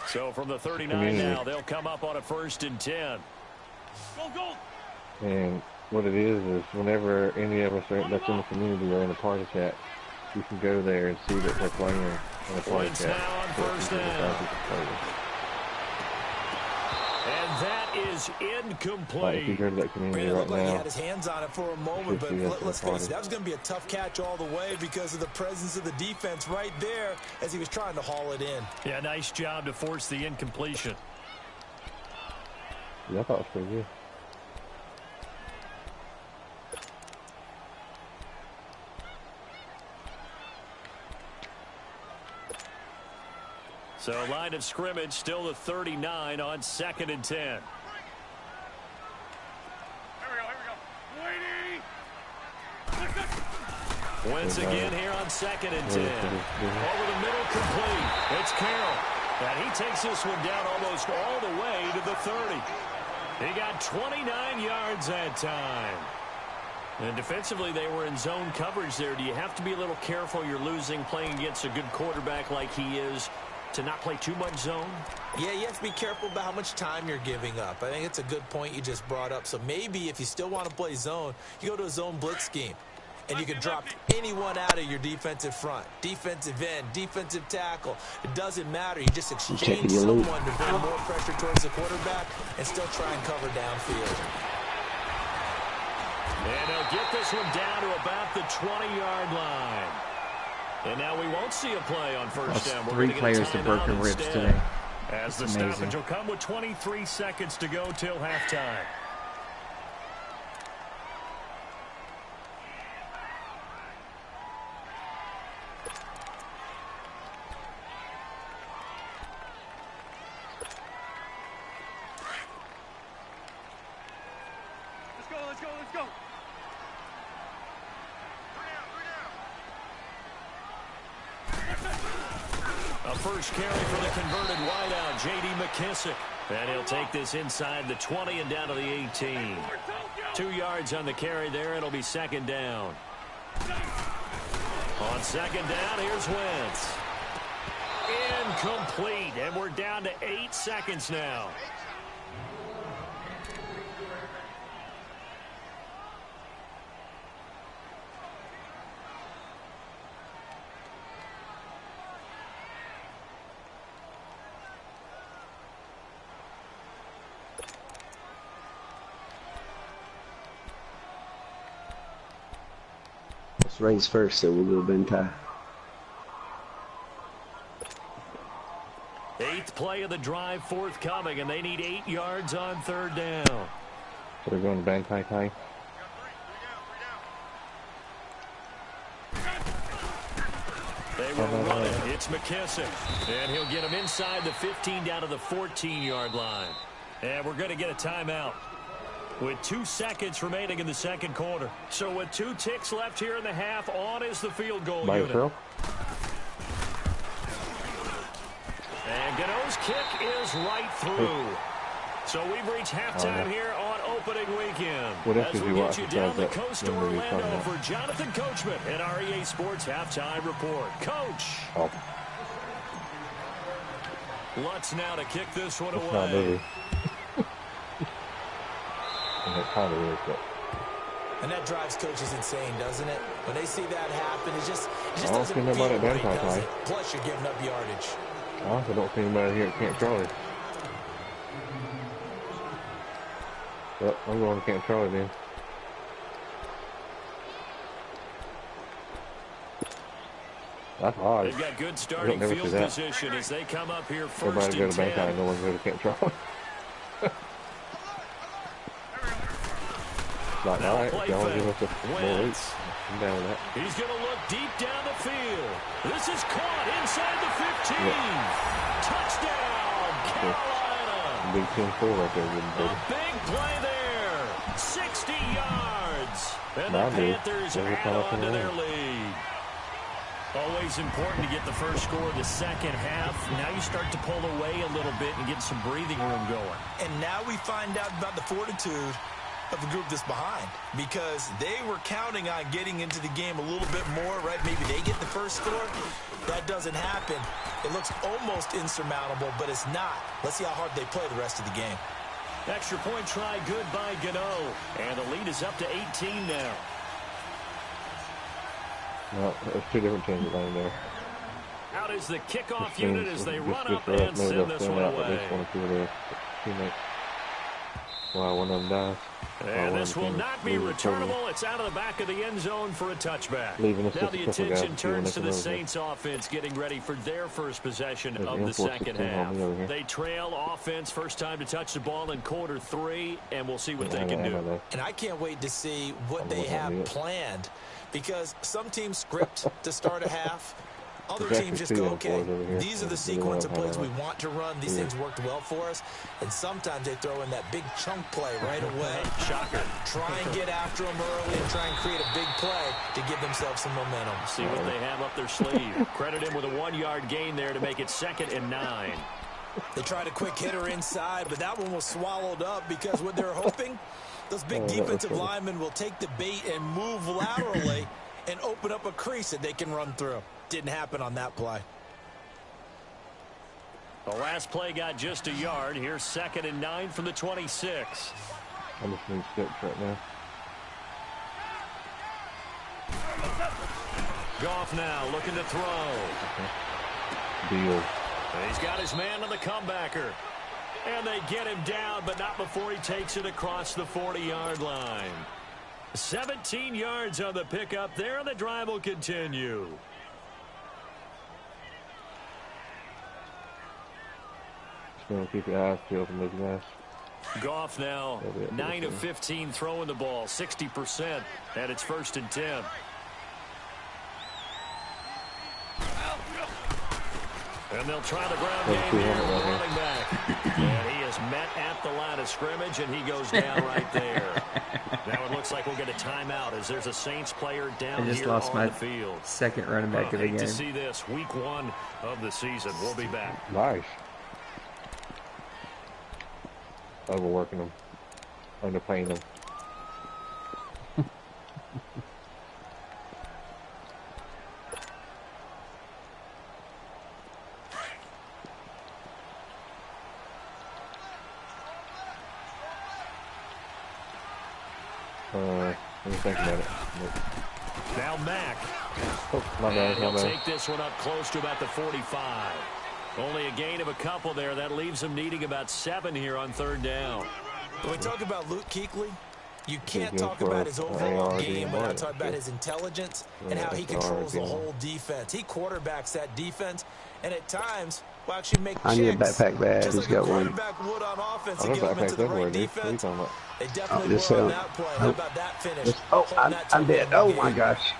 So from the 39 now, they'll come up on a 1st and 10. Go, go. And what it is whenever any of us that's in the community or in the party chat, you can go there and see that they're playing in the party Wentz chat. now on So first you can down. decide who to play with. And that is Like if you incomplete. go to that community It right looked like he now, had his hands on it for a moment, but let's face it, that was going to be a tough catch all the way because of the presence of the defense right there as he was trying to haul it in. Yeah, nice job to force the incompletion. yeah, I thought it was pretty good. So line of scrimmage still the 39 on 2nd and 10. Here we go, Waiting. Wentz again here on 2nd and 10. Over the middle, complete. It's Carroll. And he takes this one down almost all the way to the 30. He got 29 yards that time. And defensively, they were in zone coverage there. Do you have to be a little careful? You're losing playing against a good quarterback like he is to not play too much zone? Yeah, you have to be careful about how much time you're giving up. I think it's a good point you just brought up. So maybe if you still want to play zone, you go to a zone blitz scheme. And you can drop anyone out of your defensive front. Defensive end, defensive tackle. It doesn't matter. You just exchange someone to bring more pressure towards the quarterback and still try and cover downfield. And they'll get this one down to about the 20-yard line. And now we won't see a play on first down. We're 3 players to broken ribs today. As the amazing. stoppage will come with 23 seconds to go till halftime. Let's go. A first carry for the converted wideout, J.D. McKissick. And he'll take this inside the 20 and down to the 18. 2 yards on the carry there. It'll be second down. On second down, here's Wentz. Incomplete, and we're down to 8 seconds now. Raise first, so we'll go Bentai. 8th play of the drive forthcoming, and they need 8 yards on third down. So they're going to Bentai Kai. They will run it. It's McKissick, and he'll get him inside the 15 down to the 14-yard line. And we're going to get a timeout with 2 seconds remaining in the second quarter. So with 2 ticks left here in the half, on is the field goal unit. And Gano's kick is right through. So we've reached halftime here on opening weekend. As we get you down the coast to Orlando for Jonathan Coachman and our EA Sports Halftime Report. Coach. Lutz now to kick this one away. And that drives coaches insane, doesn't it? When they see that happen, it just doesn't feel right, does it? Plus, you're giving up yardage. I also don't see anybody here at Camp Charlie. Well, I'm going to Camp Charlie then. That's odd. They've got good starting field position as they come up here first. Everybody go to Bangkok, no one go to Camp Charlie. Like, all right, y'all give us a more weeks. I'm down with that. He's going to look deep down the field. This is caught inside the 15. Touchdown, Carolina. Big 10-4 right there. A big play there. 60 yards. And the Panthers add on to their lead. Always important to get the first score of the second half. Now you start to pull away a little bit and get some breathing room going. And now we find out about the fortitude of the group that's behind, because they were counting on getting into the game a little bit more, right? Maybe they get the first score. That doesn't happen. It looks almost insurmountable, but it's not. Let's see how hard they play the rest of the game. Extra point try good by Gano, and the lead is up to 18 now. Well, there's 2 different teams playing there. Out is the kickoff unit as they run up and send this one away. Wow, one of them dies. And this will not be returnable. It's out of the back of the end zone for a touchback. Now the attention turns to the Saints offense getting ready for their first possession of the second half. They trail offense first time to touch the ball in quarter 3, and we'll see what they can do. And I can't wait to see what they have planned, because some teams script to start a half. Other teams just go, okay, these are the sequence of plays we want to run. These things worked well for us. And sometimes they throw in that big chunk play right away. Shocker. Try and get after them early and try and create a big play to give themselves some momentum. See what they have up their sleeve. Credit him with a 1-yard gain there to make it 2nd and 9. They tried a quick hitter inside, but that one was swallowed up because what they're hoping, those big defensive linemen will take the bait and move laterally and open up a crease that they can run through. Didn't happen on that play. The last play got just a yard. Here's 2nd and 9 from the 26. I just need steps right now. Goff now looking to throw. Deal. He's got his man on the comebacker. And they get him down, but not before he takes it across the 40-yard line. 17 yards on the pickup there, and the drive will continue. Keep your eyes peeled from these guys. Goff now 9 of 15 throwing the ball, 60%, and it's 1st and 10. And they'll try the ground game here with the running back. And he just met at the line of scrimmage, and he goes down right there. Now it looks like we'll get a timeout as there's a Saints player down here on the field. Second running back of the game. To see this, week 1 of the season. We'll be back. Nice. Overworking them. Underpaying them. Let me think about it. Now Mack. Oh, my bad. He'll take this one up close to about the 45. Only a gain of a couple there. That leaves him needing about 7 here on 3rd down. When we talk about Luke Kuechly, you can't talk about his overall game without talking about his intelligence and how he controls the whole defense. He quarterbacks that defense, and at times will actually make checks. I need a backpack bag. He's got one. Would on offense I and don't get him into the backpack right everywhere, defense. dude. They definitely were on that play. How about that finish? Oh, I'm dead. Oh my gosh.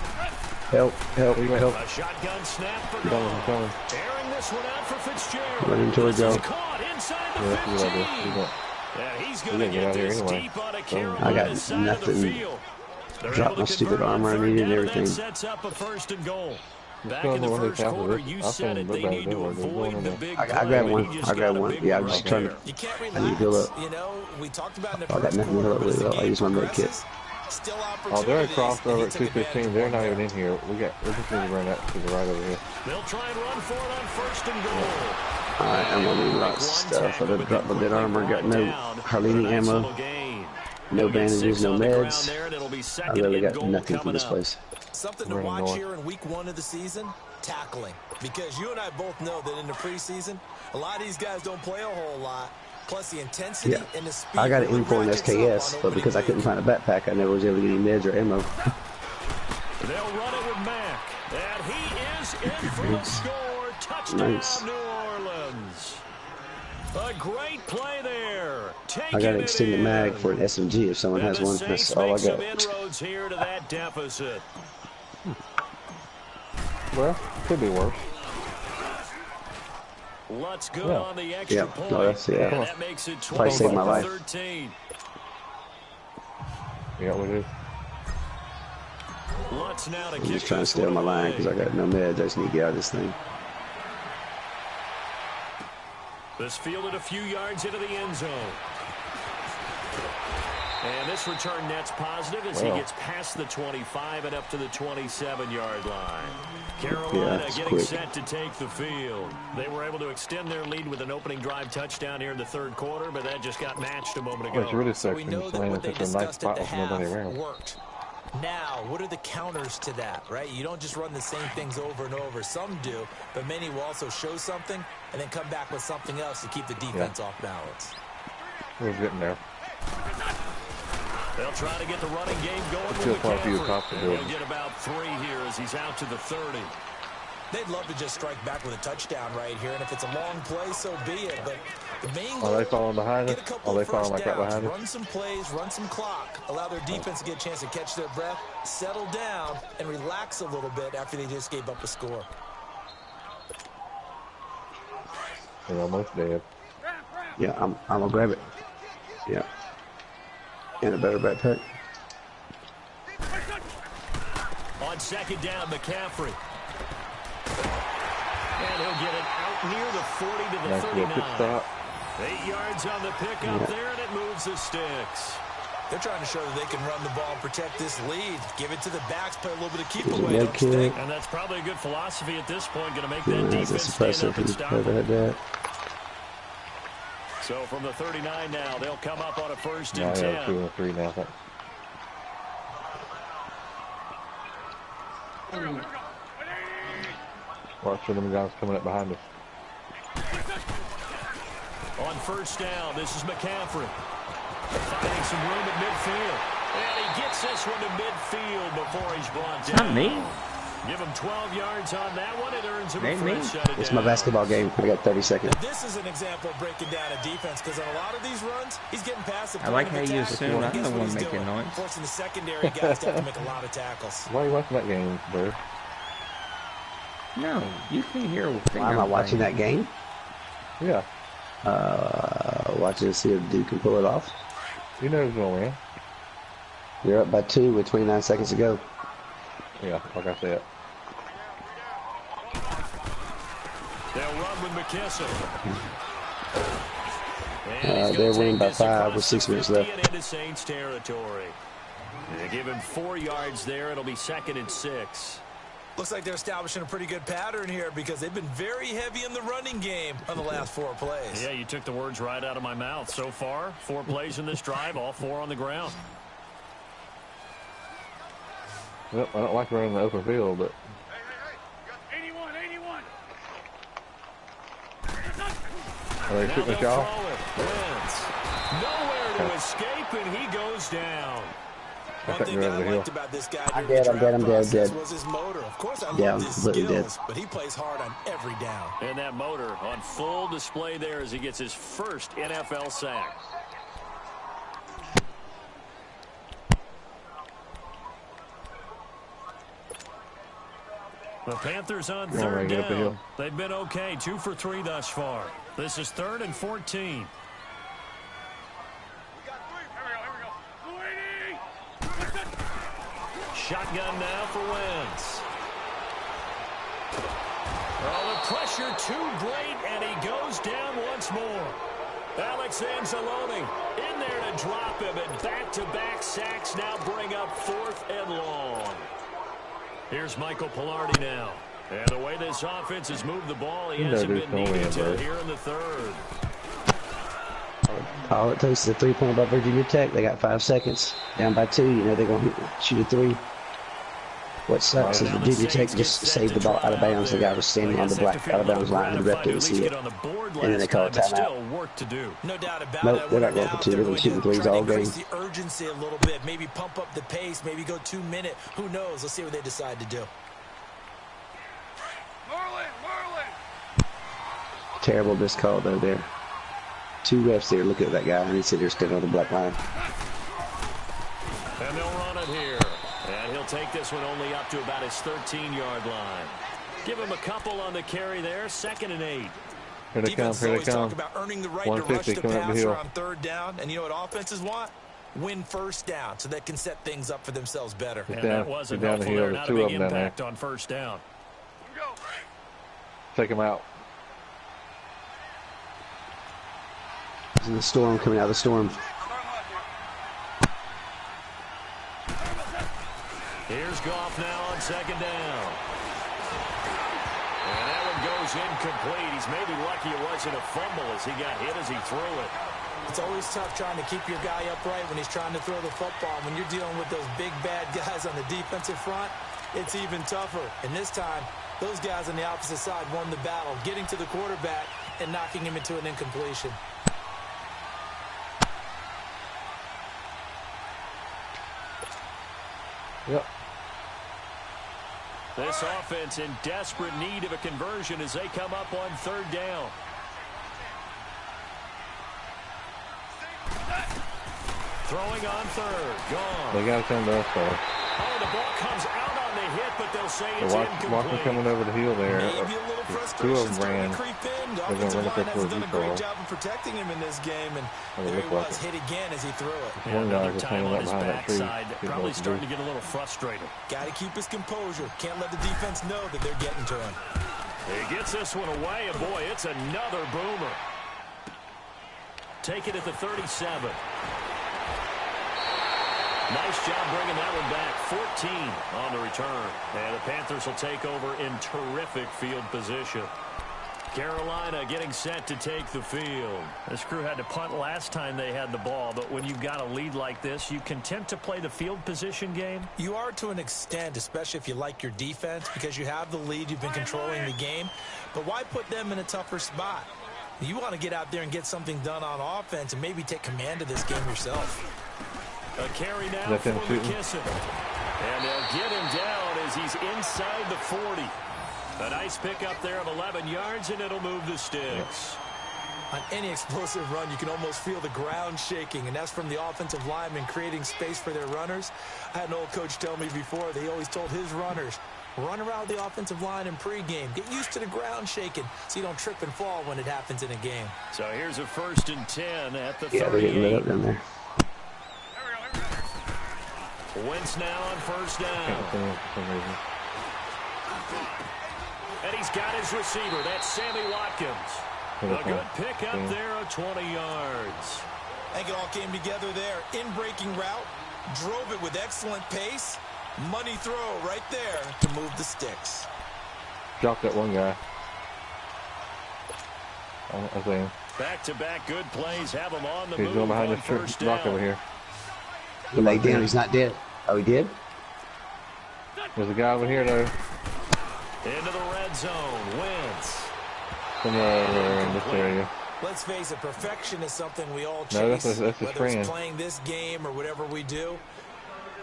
Help, help, help. A shotgun snap for Going. airing this one out for Fitzgerald. Running toward Joe. Caught inside the 15. And he's going to get this deep on a carry I got on the side of the nothing. field. Dropped my stupid armor I needed and everything. That sets up a 1st and goal. Back in the first quarter, you said it. They need to avoid the big I grabbed play. one. I grabbed one. Yeah, I was just trying to. You can't I relax. need to heal up. You know, we talked about in the I got first nothing to heal up quarter, really well. I use my med kit. still Oh, they're opportunities. across over at He took 215. They're not even in here. We just need to run that to the right over here. They'll try and run for it on 1st and goal. Alright, I'm gonna need lots of stuff. I done dropped my dead armor. Got no hardly any ammo. No bandages, no meds. I really got nothing for this place. Something to watch here in week 1 of the season, tackling. Because you and I both know that in the preseason, a lot of these guys don't play a whole lot. Plus the intensity and the speed. I got an M4 and SKS, but because I couldn't find a backpack, I never was able to get any meds or ammo. They'll run it with Mack. And he is in for a score. Touchdown, Nice. New Orleans. A great play there. I got an extended mag for an SMG if someone has one. That's all I got. Inroads here to that deficit. Well, could be worse. Let's go on the extra point. No, that's, yeah. And that makes it Probably saved my life. 13. Yeah, what it is. Let's now to I'm kick just trying to this stay on my one line away. because I got no meds. I just need to get out of this thing. This fielded a few yards into the end zone. And this return net's positive as he gets past the 25 and up to the 27-yard line. Carolina getting quick. set to take the field. They were able to extend their lead with an opening drive touchdown here in the 3rd quarter, but that just got matched a moment ago. It's really So we section. know that Playing what they such a nice discussed at spot the with nobody half around. worked. Now, what are the counters to that, right? You don't just run the same things over and over. Some do, but many will also show something and then come back with something else to keep the defense off balance. We're getting there. They'll try to get the running game going with Still quite a few McCaffrey. across the And he'll board. get about 3 here as he's out to the 30. They'd love to just strike back with a touchdown right here, and if it's a long play, so be it. But the main goal, Are they falling behind us? get a couple Are they of falling first like that downs, behind us? run some plays, run some clock, allow their defense to get a chance to catch their breath, settle down, and relax a little bit after they just gave up a score. They're almost dead. Yeah, I'm gonna grab it. Yeah. And a better backpack. On 2nd down, McCaffrey. And he'll get it out near the 40 to the Nice little pit 39. stop. 8 yards on the pickup there, and it moves the sticks. They're trying to show that they can run the ball and protect this lead. Give it to the backs, play a little bit of keep There's a away. med Don't stink. kit. And that's probably a good philosophy at this point, going to make Yeah, that that's a defense stand suppressor up and if stop you ever it. had that. So from the 39 now, they'll come up on a 1st Now and they 10. have 2 and 3 now. I think. Watch for them guys coming up behind us. On 1st down, this is McCaffrey. Finding some room at midfield. And he gets this one to midfield before he's brought down. Not me. Give him 12 yards on that one. It earns him a Ain't me. first set of It's my downs. basketball game. I got 30 seconds. This is an example of breaking down a defense because on a lot of these runs, he's getting past the I like point of how you attack. assume I'm Guess the what one he's making doing? noise. Forcing the secondary guys to have to make a lot of tackles. Why are you watching that game, Bear? No, you can hear a thing. Why am I watching that game? Yeah. Watching to see if Duke can pull it off. You know who's going to win. You're up by 2 with 29 seconds to go. Yeah, like I said. They'll run with McKissick. They're winning by 5 with 6 minutes left. Into Saints territory. They give him 4 yards there. It'll be 2nd and 6. Looks like they're establishing a pretty good pattern here because they've been very heavy in the running game on the last 4 plays. Yeah, you took the words right out of my mouth. So far, 4 plays in this drive, all 4 on the ground. Well, I don't like running the open field, but... Hey, 81, 81. Are they shooting at y'all? Nowhere to escape, and he goes down. One thing that I liked about this guy I'm dead. was his motor. Of course, I Yeah, love his skills, but he plays hard on every down. And that motor on full display there as he gets his first NFL sack. The Panthers on 3rd down. They've been okay, 2 for 3 thus far. This is 3rd and 14. Shotgun now for Wentz. Oh, the pressure too great, and he goes down once more. Alex Anzalone in there to drop him, and back-to-back sacks now bring up 4th and long. Here's Michael Pilardi now. And the way this offense has moved the ball, he hasn't been needed until here in the 3rd. All it takes is a 3-point by Virginia Tech. They got 5 seconds. Down by 2. You know they're going to shoot a 3. What sucks is Virginia Tech just saved the ball out of bounds. The guy was standing on the black out of bounds line, and the ref didn't see it. And then they call a timeout. No doubt about nope, they're not going for 2. They're going to shoot 3s all game. Increase the urgency a little bit. Maybe pump up the pace. Maybe go 2-minute. Who knows? Let's see what they decide to do. Terrible missed call though there. 2 refs there looking at that guy, and he said they're standing on the black line. And they'll run it here. And he'll take this one only up to about his 13-yard line. Give him a couple on the carry there. 2nd and 8. Here they come, here they come. Talk about earning the right to rush the passer on 3rd down. And you know what offenses want? Win 1st down so they can set things up for themselves better. And that wasn't helpful there. Not a big impact on 1st down. Take him out. There's the storm coming out of the storm. Here's Goff now on 2nd down. And that one goes incomplete. He's maybe lucky it wasn't a fumble as he got hit as he threw it. It's always tough trying to keep your guy upright when he's trying to throw the football. When you're dealing with those big, bad guys on the defensive front, it's even tougher. And this time, those guys on the opposite side won the battle, getting to the quarterback and knocking him into an incompletion. Yep. This offense in desperate need of a conversion as they come up on 3rd down. Throwing on 3rd. Gone. They got to come to us, though. Oh, the ball comes out on the hit, but they'll say it's incomplete. Watch them coming over the hill there. Maybe a little 2 of them ran. The offensive line has done a great job of protecting him in this game, and there he was, hit again as he threw it. One another guy time on his behind that tree. backside, probably starting to get a little frustrated. Got to keep his composure. Can't let the defense know that they're getting to him. He gets this one away, and boy, it's another boomer. Take it at the 37. Nice job bringing that one back. 14 on the return. And the Panthers will take over in terrific field position. Carolina getting set to take the field. This crew had to punt last time they had the ball, but when you've got a lead like this, you content to play the field position game? You are to an extent, especially if you like your defense, because you have the lead, you've been controlling the game. But why put them in a tougher spot? You want to get out there and get something done on offense and maybe take command of this game yourself. A carry now for McKissick. And they'll get him down as he's inside the 40. A nice pickup there of 11 yards, and it'll move the sticks. On any explosive run, you can almost feel the ground shaking, and that's from the offensive linemen creating space for their runners. I had an old coach tell me before that he always told his runners, Run around the offensive line in pregame. Get used to the ground shaking so you don't trip and fall when it happens in a game. So here's a 1st and 10 at the 38. Yeah, they're getting lit up down there. Wentz now on 1st down. And he's got his receiver. That's Sammy Watkins. A good pickup there of 20 yards. I think it all came together there. In-breaking route. Drove it with excellent pace. Money throw right there to move the sticks. Drop that one guy. I see him. Back-to-back good plays have him on the He's move going behind on this 1st block down. over here. He laid down. He's not dead. Oh, he did? There's a guy over here, though. Into the red zone. Wentz. Somewhere over in this area. Let's face it, perfection is something we all chase. No, that's his whether friend. it's playing this game or whatever we do.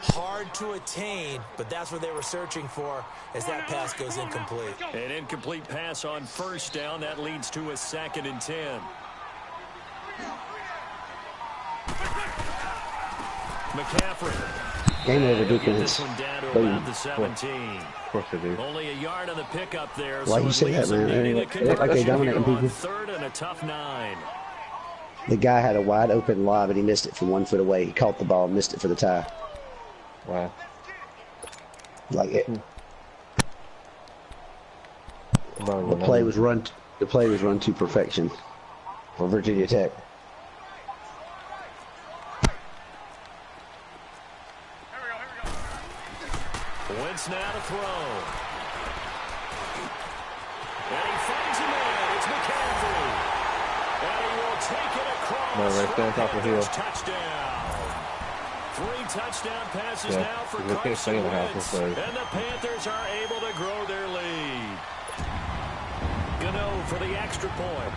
Hard to attain, but that's what they were searching for as that pass goes incomplete. An incomplete pass on 1st down. That leads to a 2nd and 10. McCaffrey. Game over, He'll get defense. this one down to Boom. about the 17. Of course they do. Only a yard on the pickup there. Why so you it say that, leaves them man? needing a They look like they conversion dominating here on people. 3rd and a tough 9. The guy had a wide open lob, and he missed it from 1 foot away. He caught the ball, missed it for the tie. Wow. Like it. The play was run to perfection for Virginia Tech. Wentz now to throw. And he finds him in. It's McCaffrey. And he will take it across. No, right there on top of the hill. Touchdown. 3 touchdown passes now for they can't stay in the house, Wentz. so. And the Panthers are able to grow their lead. Gano for the extra point.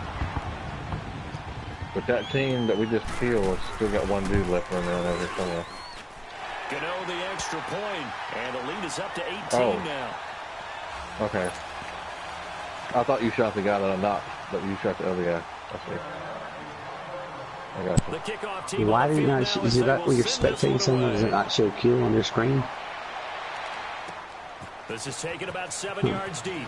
But that team that we just killed has still got one dude left running around over somewhere. Gano the extra point, and the lead is up to 18 now. Okay. I thought you shot the guy that I knocked, but you shot the other guy. I see. I got you. The kickoff team. Why do you not? Is it that when you're spectating someone? Does it not show kill on their screen? This is taken about 7 yards deep.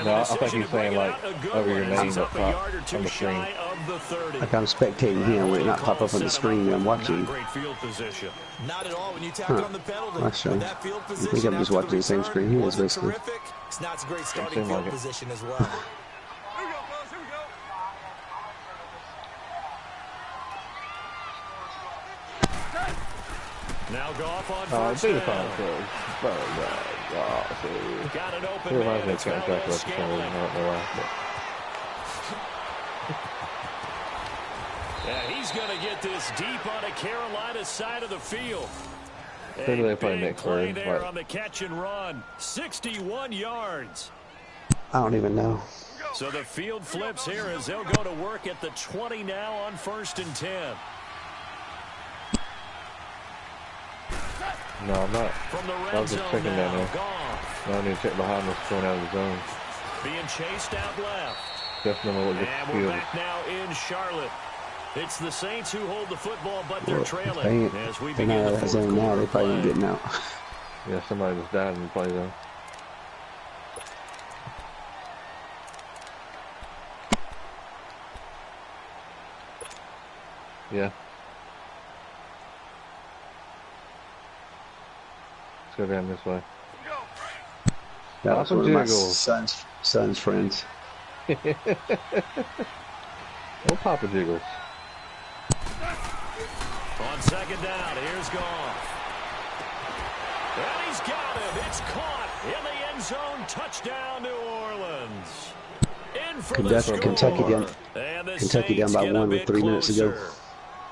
No, I think he's saying like over your name up top on the screen. Like I'm spectating him, will it not pop up on the screen when I'm watching? Great field position. Not at all when you tack on the penalty. That's strange. That field I position think I'm just after watching the same return screen he is, wasn't basically. terrific. It's not a great starting seemed like field it. position as well. Here we go, fellas. Here we go. Now Goff on Oh, first do the down. final Got an open He man. reminds me of It's Count Valdez Dracula for some reason. I Scantling. don't know why. Yeah, he's going to get this deep on the Carolina side of the field. Who do they play big next? play Or there what? on the catch and run. 61 yards. I don't even know. So the field flips here as they'll go to work at the 20 now on 1st and 10. No, I'm not. From the I red was just zone checking down now, there. Goff No, I need to check behind us going out of the zone. being chased out left. Definitely what And this we're field back now in Charlotte. It's the Saints who hold the football, but they're Well, trailing they as we ain't, begin they're not the out of that fourth zone now. quarter They probably ain't play. getting out. Yeah, somebody just died in the play zone. Yeah. Let's go down this way. That was Papa one of my Jiggles. son's friends. Oh, Papa Jiggles. On 2nd down, here's Goff. And he's got it. It's caught in the end zone. Touchdown, New Orleans. In for the score. Kentucky down by 1 with 3 minutes to go.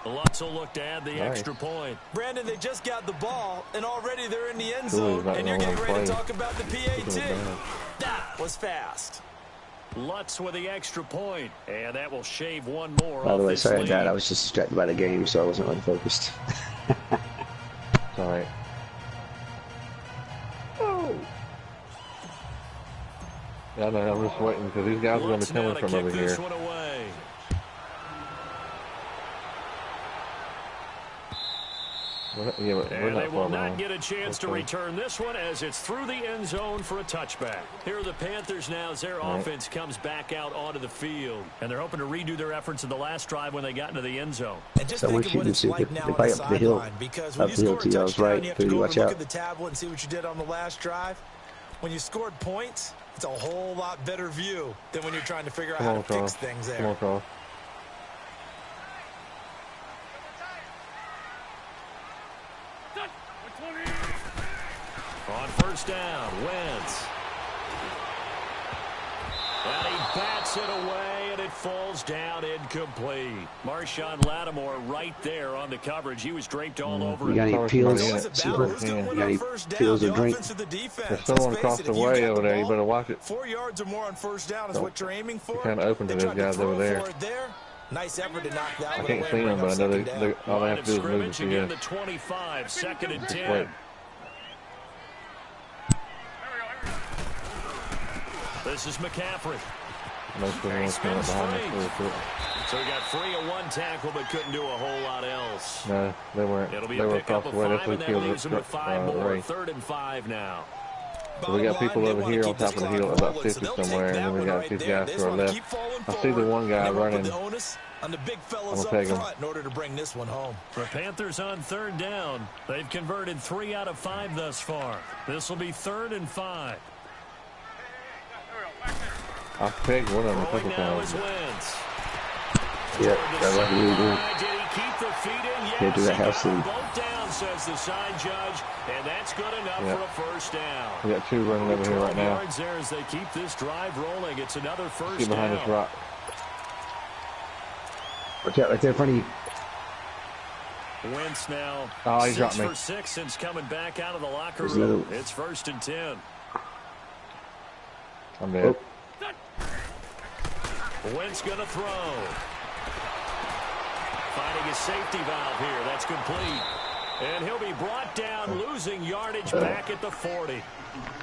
Lutz will look to add the Nice. extra point. Brandon, they just got the ball, and already they're in the end Cool, zone, he's not and you're gonna getting wanna ready to play. talk about the He's PAT. gonna ban. That was fast. Lutz with the extra point, and that will shave one more By off the way, this sorry I lead. died. I was just distracted by the game, so I wasn't really focused. It's all right. Oh. Yeah, I know. I'm just waiting because these guys are going to Lutz be now coming to from kick over this here. one away. And they will not get a chance to return this one as it's through the end zone for a touchback. Here are the Panthers now as their offense comes back out onto the field. And they're hoping to redo their efforts in the last drive when they got into the end zone. And just think of what it's like now on the sideline. Because when you score a touchdown, you have to go over and look at the tablet and see what you did on the last drive. When you scored points, it's a whole lot better view than when you're trying to figure out how to fix things there. On first down, Wentz. And he bats it away, and it falls down incomplete. Marshawn Lattimore right there on the coverage. He was draped all over it. You got any peels? You got any peels or drink? There's someone across the way over there. You better watch it. 4 yards or more on first down is what you're aiming for. Kind of open to those guys over there. Nice effort to knock that I can't see them, but I know all they have to do is move it. Again, the 25, second and 10. This is McCaffrey. So he got free of one tackle, but couldn't do a whole lot else. No, they weren't. It'll be a pickup of 5, and that leaves him with 5 more. 3rd and 5 now. So we got people over here on top of the hill about 50 somewhere, and then we got these guys to our left. I see the one guy running. On the big fellas up front in order to bring this one home. For Panthers on 3rd down, they've converted 3 out of 5 thus far. This will be 3rd and 5. I pegged one of them a couple times. Yeah, that's what we do. Can't do that house thing. Both down, says the side judge, and that's good enough for a first down. We got 2 running over here right now. There as they keep this drive rolling. It's another first Get behind down. this rock. Watch out right there in front of you. Wentz now. Oh, he dropped 6 me. for 6 since coming back out of the locker room. It's 1st and 10. I'm dead. Wentz going to throw. Finding his safety valve here. That's complete. And he'll be brought down, losing yardage back at the 40.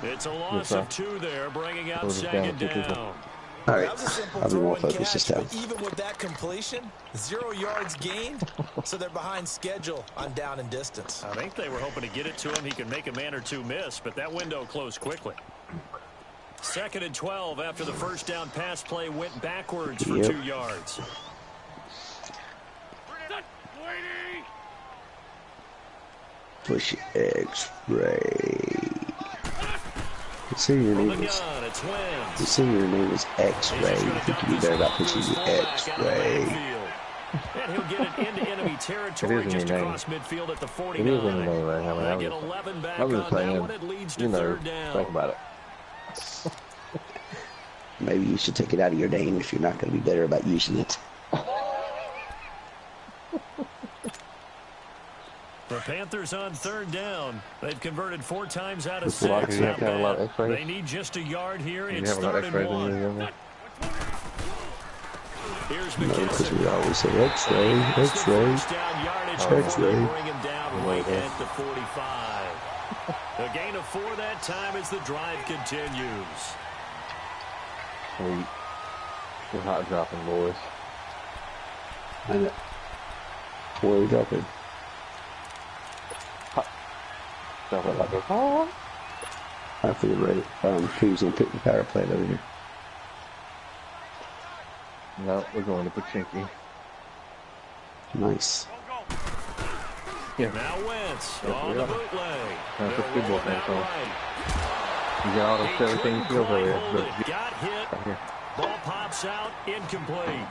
It's a loss of 2 there, bringing out 2nd down. All right, That was a simple I'll be throw more and focused this catch, time. but even with that completion, 0 yards gained, so they're behind schedule on down and distance. I think they were hoping to get it to him. He could make a man or 2 miss, but that window closed quickly. 2nd and 12 after the first down pass play went backwards for 2 yards. Push X-ray. Your name is X-ray. You think you'd be better about pushing the X-ray. And he'll get it into enemy territory just across midfield at the 49. It is in the name, right? I mean, They get 11 back I'm on just that saying, one. It leads to you know, 3rd down. think about it. Maybe you should take it out of your name if you're not going to be better about using it. The Panthers on 3rd down. They've converted 4 times out of 6. They need just a yard here. It's 3rd and 1. Here's Because we always say X-ray, X-ray, X-ray. Bring him down right at the 45. A gain of 4 that time as the drive continues. Sweet. We're hot dropping, boys. Where are we dropping? Dropping like a hole. I feel ready. Who's going to pick the power plate over here? No, we're going to Pachinki. Nice. Yeah. Now Wentz on the bootleg. That's a good ball thing, so. You got all those 17 skills over there. Got hit. Ball pops out, incomplete.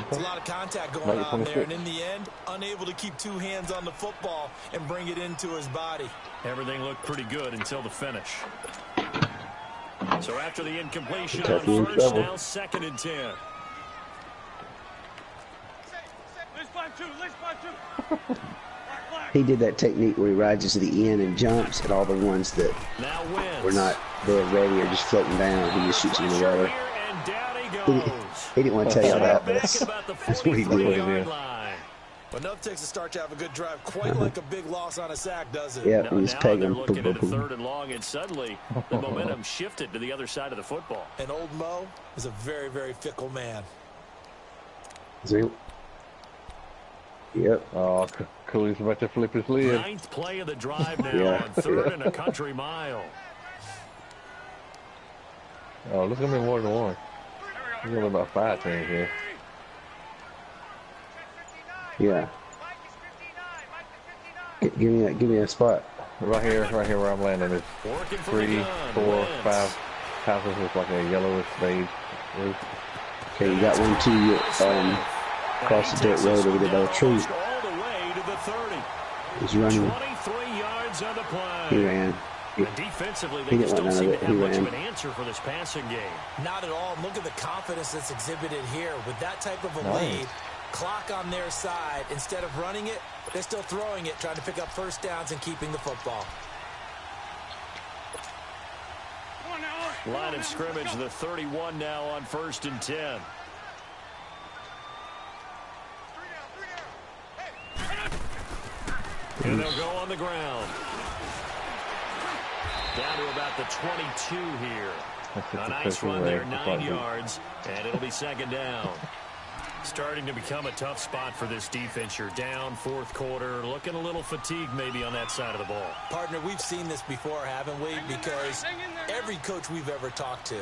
There's a lot of contact going on there, and in the end, unable to keep 2 hands on the football and bring it into his body. Everything looked pretty good until the finish. So after the incompletion on first, now 2nd and 10. He did that technique where he rises to the end and jumps, and all the ones that were not there ready are just floating down. He just shoots them in the water. He didn't want to tell y'all that, but that's what he did. But enough takes a start to have a good drive, quite like a big loss on a sack, does it? Yeah, he's pegging. Looking at 3rd and long, and suddenly the momentum shifted to the other side of the football. And old Mo is a very, very fickle man. Yep. Oh, cool. He's about to flip his lid. Ninth play of the drive now on 3rd and a country mile. Oh, there's going to be more than one. There's going to be about 5 teams here. Yeah. Give me a spot. Right here where I'm landing is 3, 4, 5 houses with like a yellowish beige roof. Okay, you got one too. Across the dirt road over there by the tree. He's running. 23 yards on the play. He ran. Defensively, they just don't seem to have much of an answer for this passing game. Not at all. Look at the confidence that's exhibited here. With that type of a lead, clock on their side, instead of running it, they're still throwing it, trying to pick up first downs and keeping the football. Line of scrimmage, the 31 now on 1st and 10. And they'll go on the ground. Down to about the 22 here. A nice run there, 9 yards, and it'll be 2nd down. Starting to become a tough spot for this defense. You're down 4th quarter, looking a little fatigued maybe on that side of the ball. Partner, we've seen this before, haven't we? Because every coach we've ever talked to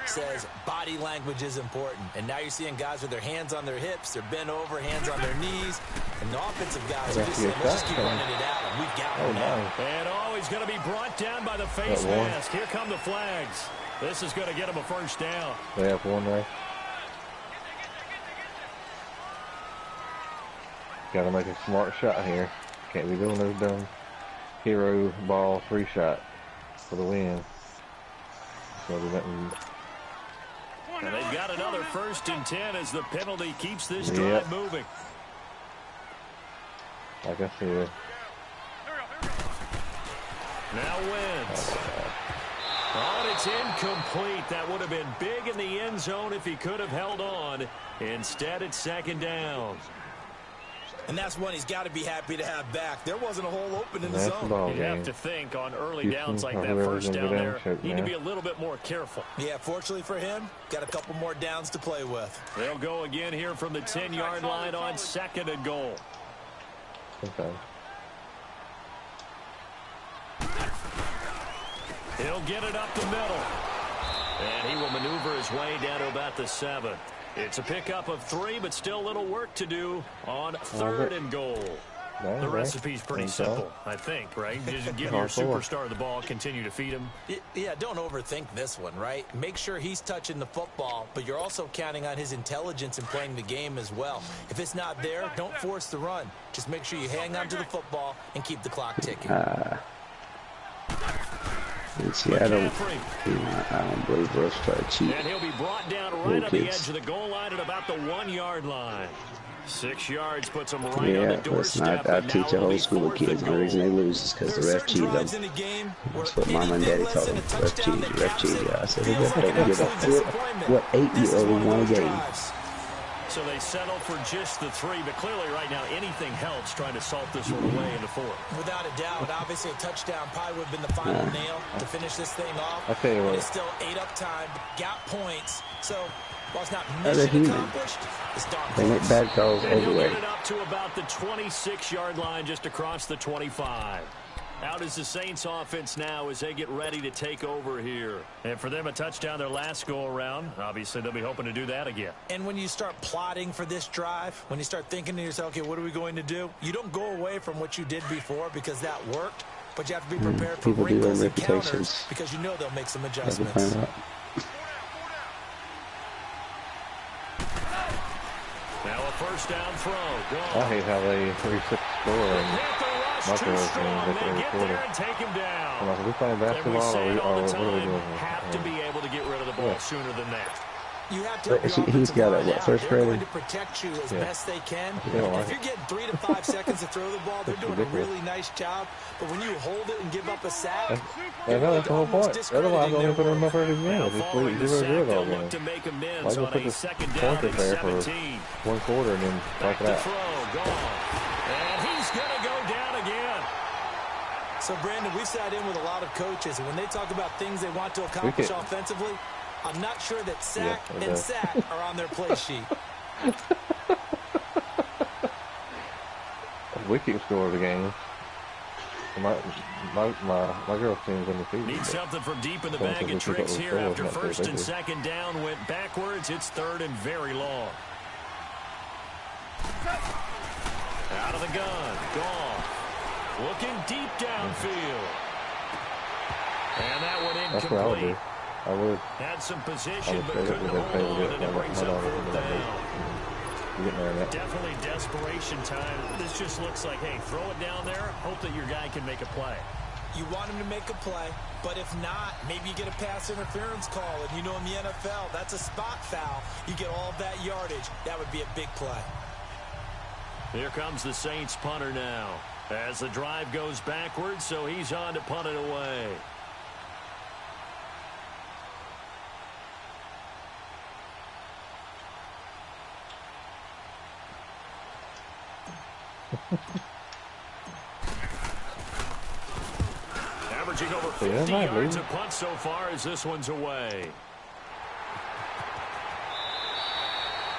says body language is important. And now you're seeing guys with their hands on their hips, they're bent over, hands on their knees. And the offensive guys are just saying, let's just keep running it out, and we've got him now. And he's going to be brought down by the face mask. Here come the flags. This is going to get him a first down. They have one there. Got to make a smart shot here. Can't be doing those dumb hero ball 3 shot for the win. So and they've got another 1st and 10 as the penalty keeps this drive moving. Like I said. Now wins. And it's incomplete. That would have been big in the end zone if he could have held on. Instead, it's 2nd down. And that's one he's got to be happy to have back. There wasn't a hole open in the zone. You have to think on early downs like that, first down there, you need to be a little bit more careful. Yeah, fortunately for him, got a couple more downs to play with. They'll go again here from the 10-yard line on 2nd and goal. Okay. He'll get it up the middle. And he will maneuver his way down to about the 7. It's a pickup of 3, but still a little work to do on 3rd and goal. The recipe's pretty simple, I think, right? Just give your superstar the ball, continue to feed him. Yeah, don't overthink this one, right? Make sure he's touching the football, but you're also counting on his intelligence in playing the game as well. If it's not there, don't force the run. Just make sure you hang on to the football and keep the clock ticking. See, I don't believe Russ tried to cheat. And he'll be brought down right on the edge of the goal line at about the 1-yard line. 6 yards puts them right on the doorstep. I teach a whole school of kids. The reason they lose is because the ref cheated them. That's what Mama and Daddy taught them. Ref cheated. Yeah, I said, they don't give up. 8-year-old won a game. So they settle for just the 3, but clearly right now anything helps trying to salt this one away in the 4th. Without a doubt, obviously a touchdown probably would have been the final nail to finish this thing off. I tell you what, it's still 8 up time, got points. So while it's not mission accomplished, it's darn close. They make bad calls everywhere. Get it up to about the 26-yard line, just across the 25. Out is the Saints offense now as they get ready to take over here. And for them, a touchdown their last go-around. Obviously, they'll be hoping to do that again. And when you start plotting for this drive, when you start thinking to yourself, okay, what are we going to do? You don't go away from what you did before because that worked, but you have to be prepared for wrinkles and counters because you know they'll make some adjustments. Now a first down throw. I hate how they reset the score and Michael was and take him down. Are we playing basketball or what are we doing? Have to be able to get rid of the ball sooner than that. You have to he's got a first They're grader? going to protect you as best they can. If you're getting 3 to 5 seconds to throw the ball, they're doing a really nice job. But when you hold it and give up a sack, that's the whole point. Otherwise, I'm going to put them up early again. Just good all game. To make Why don't put this pointer there for 1 quarter and then talk it out? And he's going to go down again. So, Brandon, we've sat in with a lot of coaches, and when they talk about things they want to accomplish offensively, I'm not sure that sack and sack are on their play sheet. we keep score of the game. My girl's team's undefeated. Need something from deep in the bag of tricks here after first and second down went backwards. It's third and very long. Out of the gun. Goff. Looking deep downfield. And that one incomplete. That's what I would do. I would. Had some position, but couldn't hold on, and it brings up fourth down. Definitely desperation time. This just looks like, hey, throw it down there, hope that your guy can make a play. You want him to make a play, but if not, maybe you get a pass interference call, and you know in the NFL, that's a spot foul. You get all that yardage. That would be a big play. Here comes the Saints punter now. As the drive goes backwards, so he's on to punt it away. Averaging over 50 yards a punt so far as this one's away.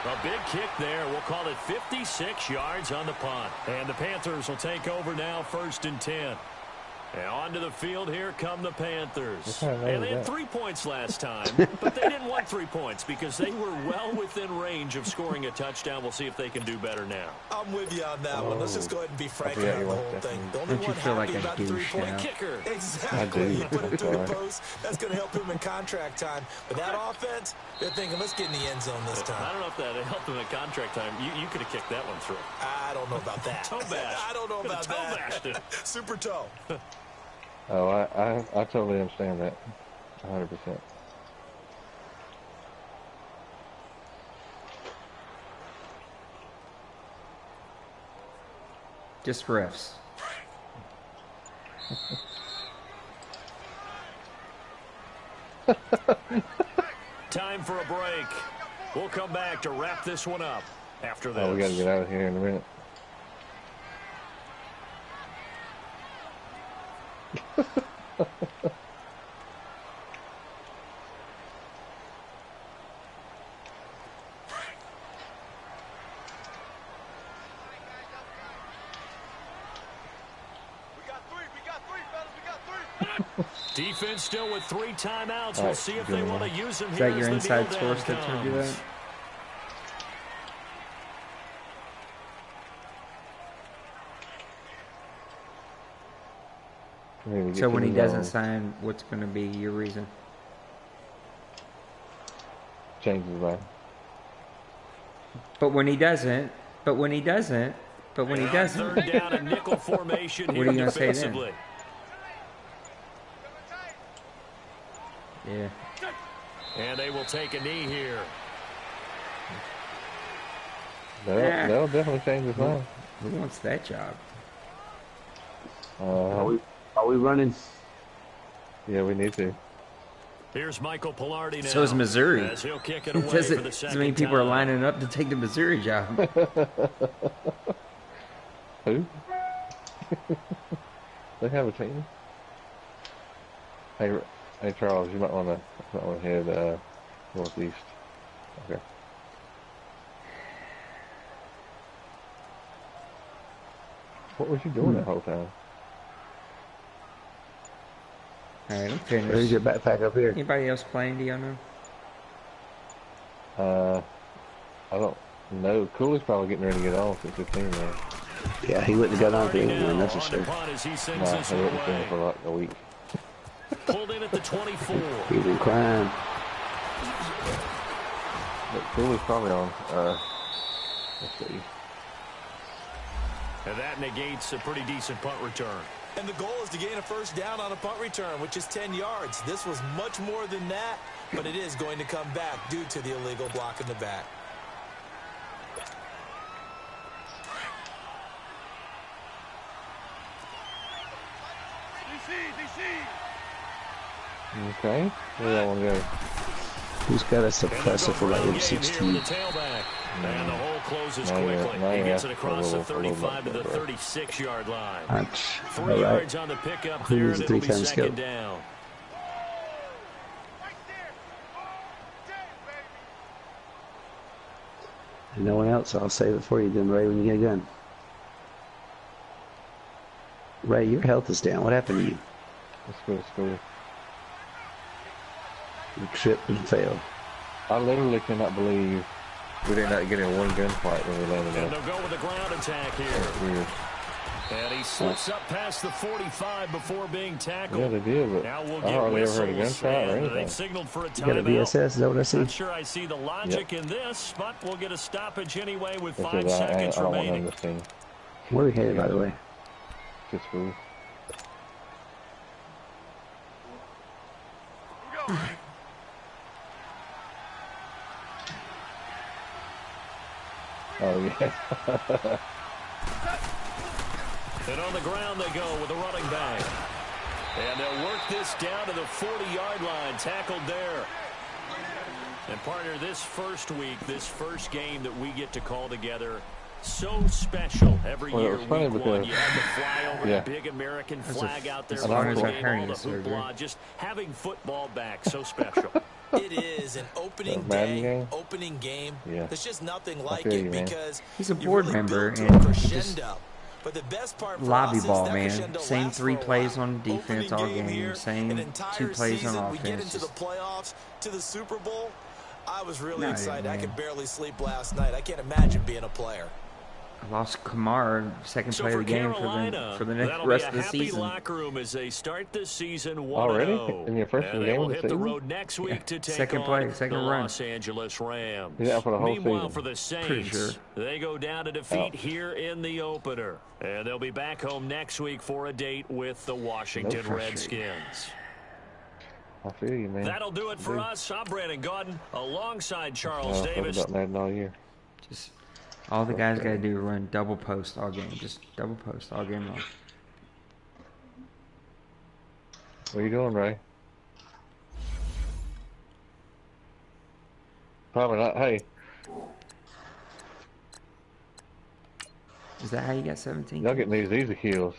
A big kick there. We'll call it 56 yards on the punt. And the Panthers will take over now, 1st and 10. And onto the field, here come the Panthers. And they had 3 points last time, but they didn't want 3 points because they were well within range of scoring a touchdown. We'll see if they can do better now. I'm with you on that one. Let's just go ahead and be frank about the whole thing. The only one happy about the 3-point kicker. Exactly. You put it through the post. That's going to help him in contract time. But that offense, they're thinking, let's get in the end zone this time. I don't know if that helped him in contract time. You could have kicked that one through. I don't know about that. Toe bash. I don't know about that. Toe bashed. Super toe. Oh, I totally understand that. 100%. Just refs. Time for a break. We'll come back to wrap this one up after this. Oh, we got to get out of here in a minute. Defense still with 3 timeouts. We'll see if they want to use them Is here. that your inside source that told you that? So when he doesn't sign, what's going to be your reason? Change his mind. But when he doesn't, third down and nickel formation what here are you going to say then? defensively. Yeah. And they will take a knee here. They'll definitely change his mind. Who wants that job? Are we running? Yeah, we need to. Here's Michael Pilardi now. So is Missouri. As he'll kick it away Does for the second mean people are time. lining up to take the Missouri job? Who? They have a team. Hey, Charles, you might want to head northeast. Okay. What was you doing that whole time? All right, I'm finished. Where's your backpack up here? Anybody else playing? Do y'all know? I don't know. Cooley's probably getting ready to get off at 15 now. Yeah, he wouldn't have got on for anyone, that's for sure. Nah, he wouldn't finish for like a week. Pulled in at the 24. He's been crying. But Cooley's probably on, let's see. And that negates a pretty decent punt return. And the goal is to gain a first down on a punt return, which is 10 yards. This was much more than that, but it is going to come back due to the illegal block in the back. Okay, where do I want to go? Who's got a suppressor for like And M16? the hole closes quickly. He gets it across the 35 to the 36-yard line. 3 yards on the pickup there, and it'll be second down. And no one else, I'll save it for you then, Ray, when you get a gun. Ray, your health is down. What happened to you? Let's go to school. You tripped and fell. I literally cannot believe we did not get in one gunfight when we landed And up. they'll go with a ground attack here. And he slips up past the 45 before being tackled. Yeah, they did, but now we'll I get hardly ever heard a whistles, gunshot or and anything. they've signaled for a You got a timeout. VSS, is that what I see? Not sure I see the logic in this, but we'll get a stoppage anyway with Because 5 seconds I don't want remaining. them to see. Where are we headed, by the way? To school. Oh, yeah. And on the ground they go with a running back. And they'll work this down to the 40-yard line, tackled there. And partner, this first week, this first game that we get to call together, so special every year. It was funny week one, because, you have the flyover, yeah. the big American flag out there, as long as I game, heard all the it, sir, hoopla, just having football back, so special. It is an opening Madden day, game? opening game. Yeah. There's just nothing like feel it you, man. because He's a you board really member, build to a and he just crescendo. But the best part for lobby us is ball, that man. crescendo Same lasts 3 for a plays while. on defense Opening all game. here, Same an entire 2 plays season, on we get offense. into the playoffs, to the Super Bowl. I was really No, excited. I man. could barely sleep last night. I can't imagine being a player. I lost Kamara second play of the game for the next rest of the season. Locker room as they start the season 1-0. Already? In your first and they game will of the hit the season? road next week to take Second on play, second the run. Los Angeles Rams. Yeah, for the whole Meanwhile, season. for the Saints, Pretty sure. they go down to defeat Ouch. here in the opener. And they'll be back home next week for a date with the Washington No Redskins. I feel you, man. That'll do it for us. I'm Brandon Gaudin alongside Charles I've Davis. about Madden all year. Just all the guys got to do is run double post all game. Just double post all game long. What are you doing, Ray? Probably not. Hey, Is that how you got 17? y'all getting these easy kills.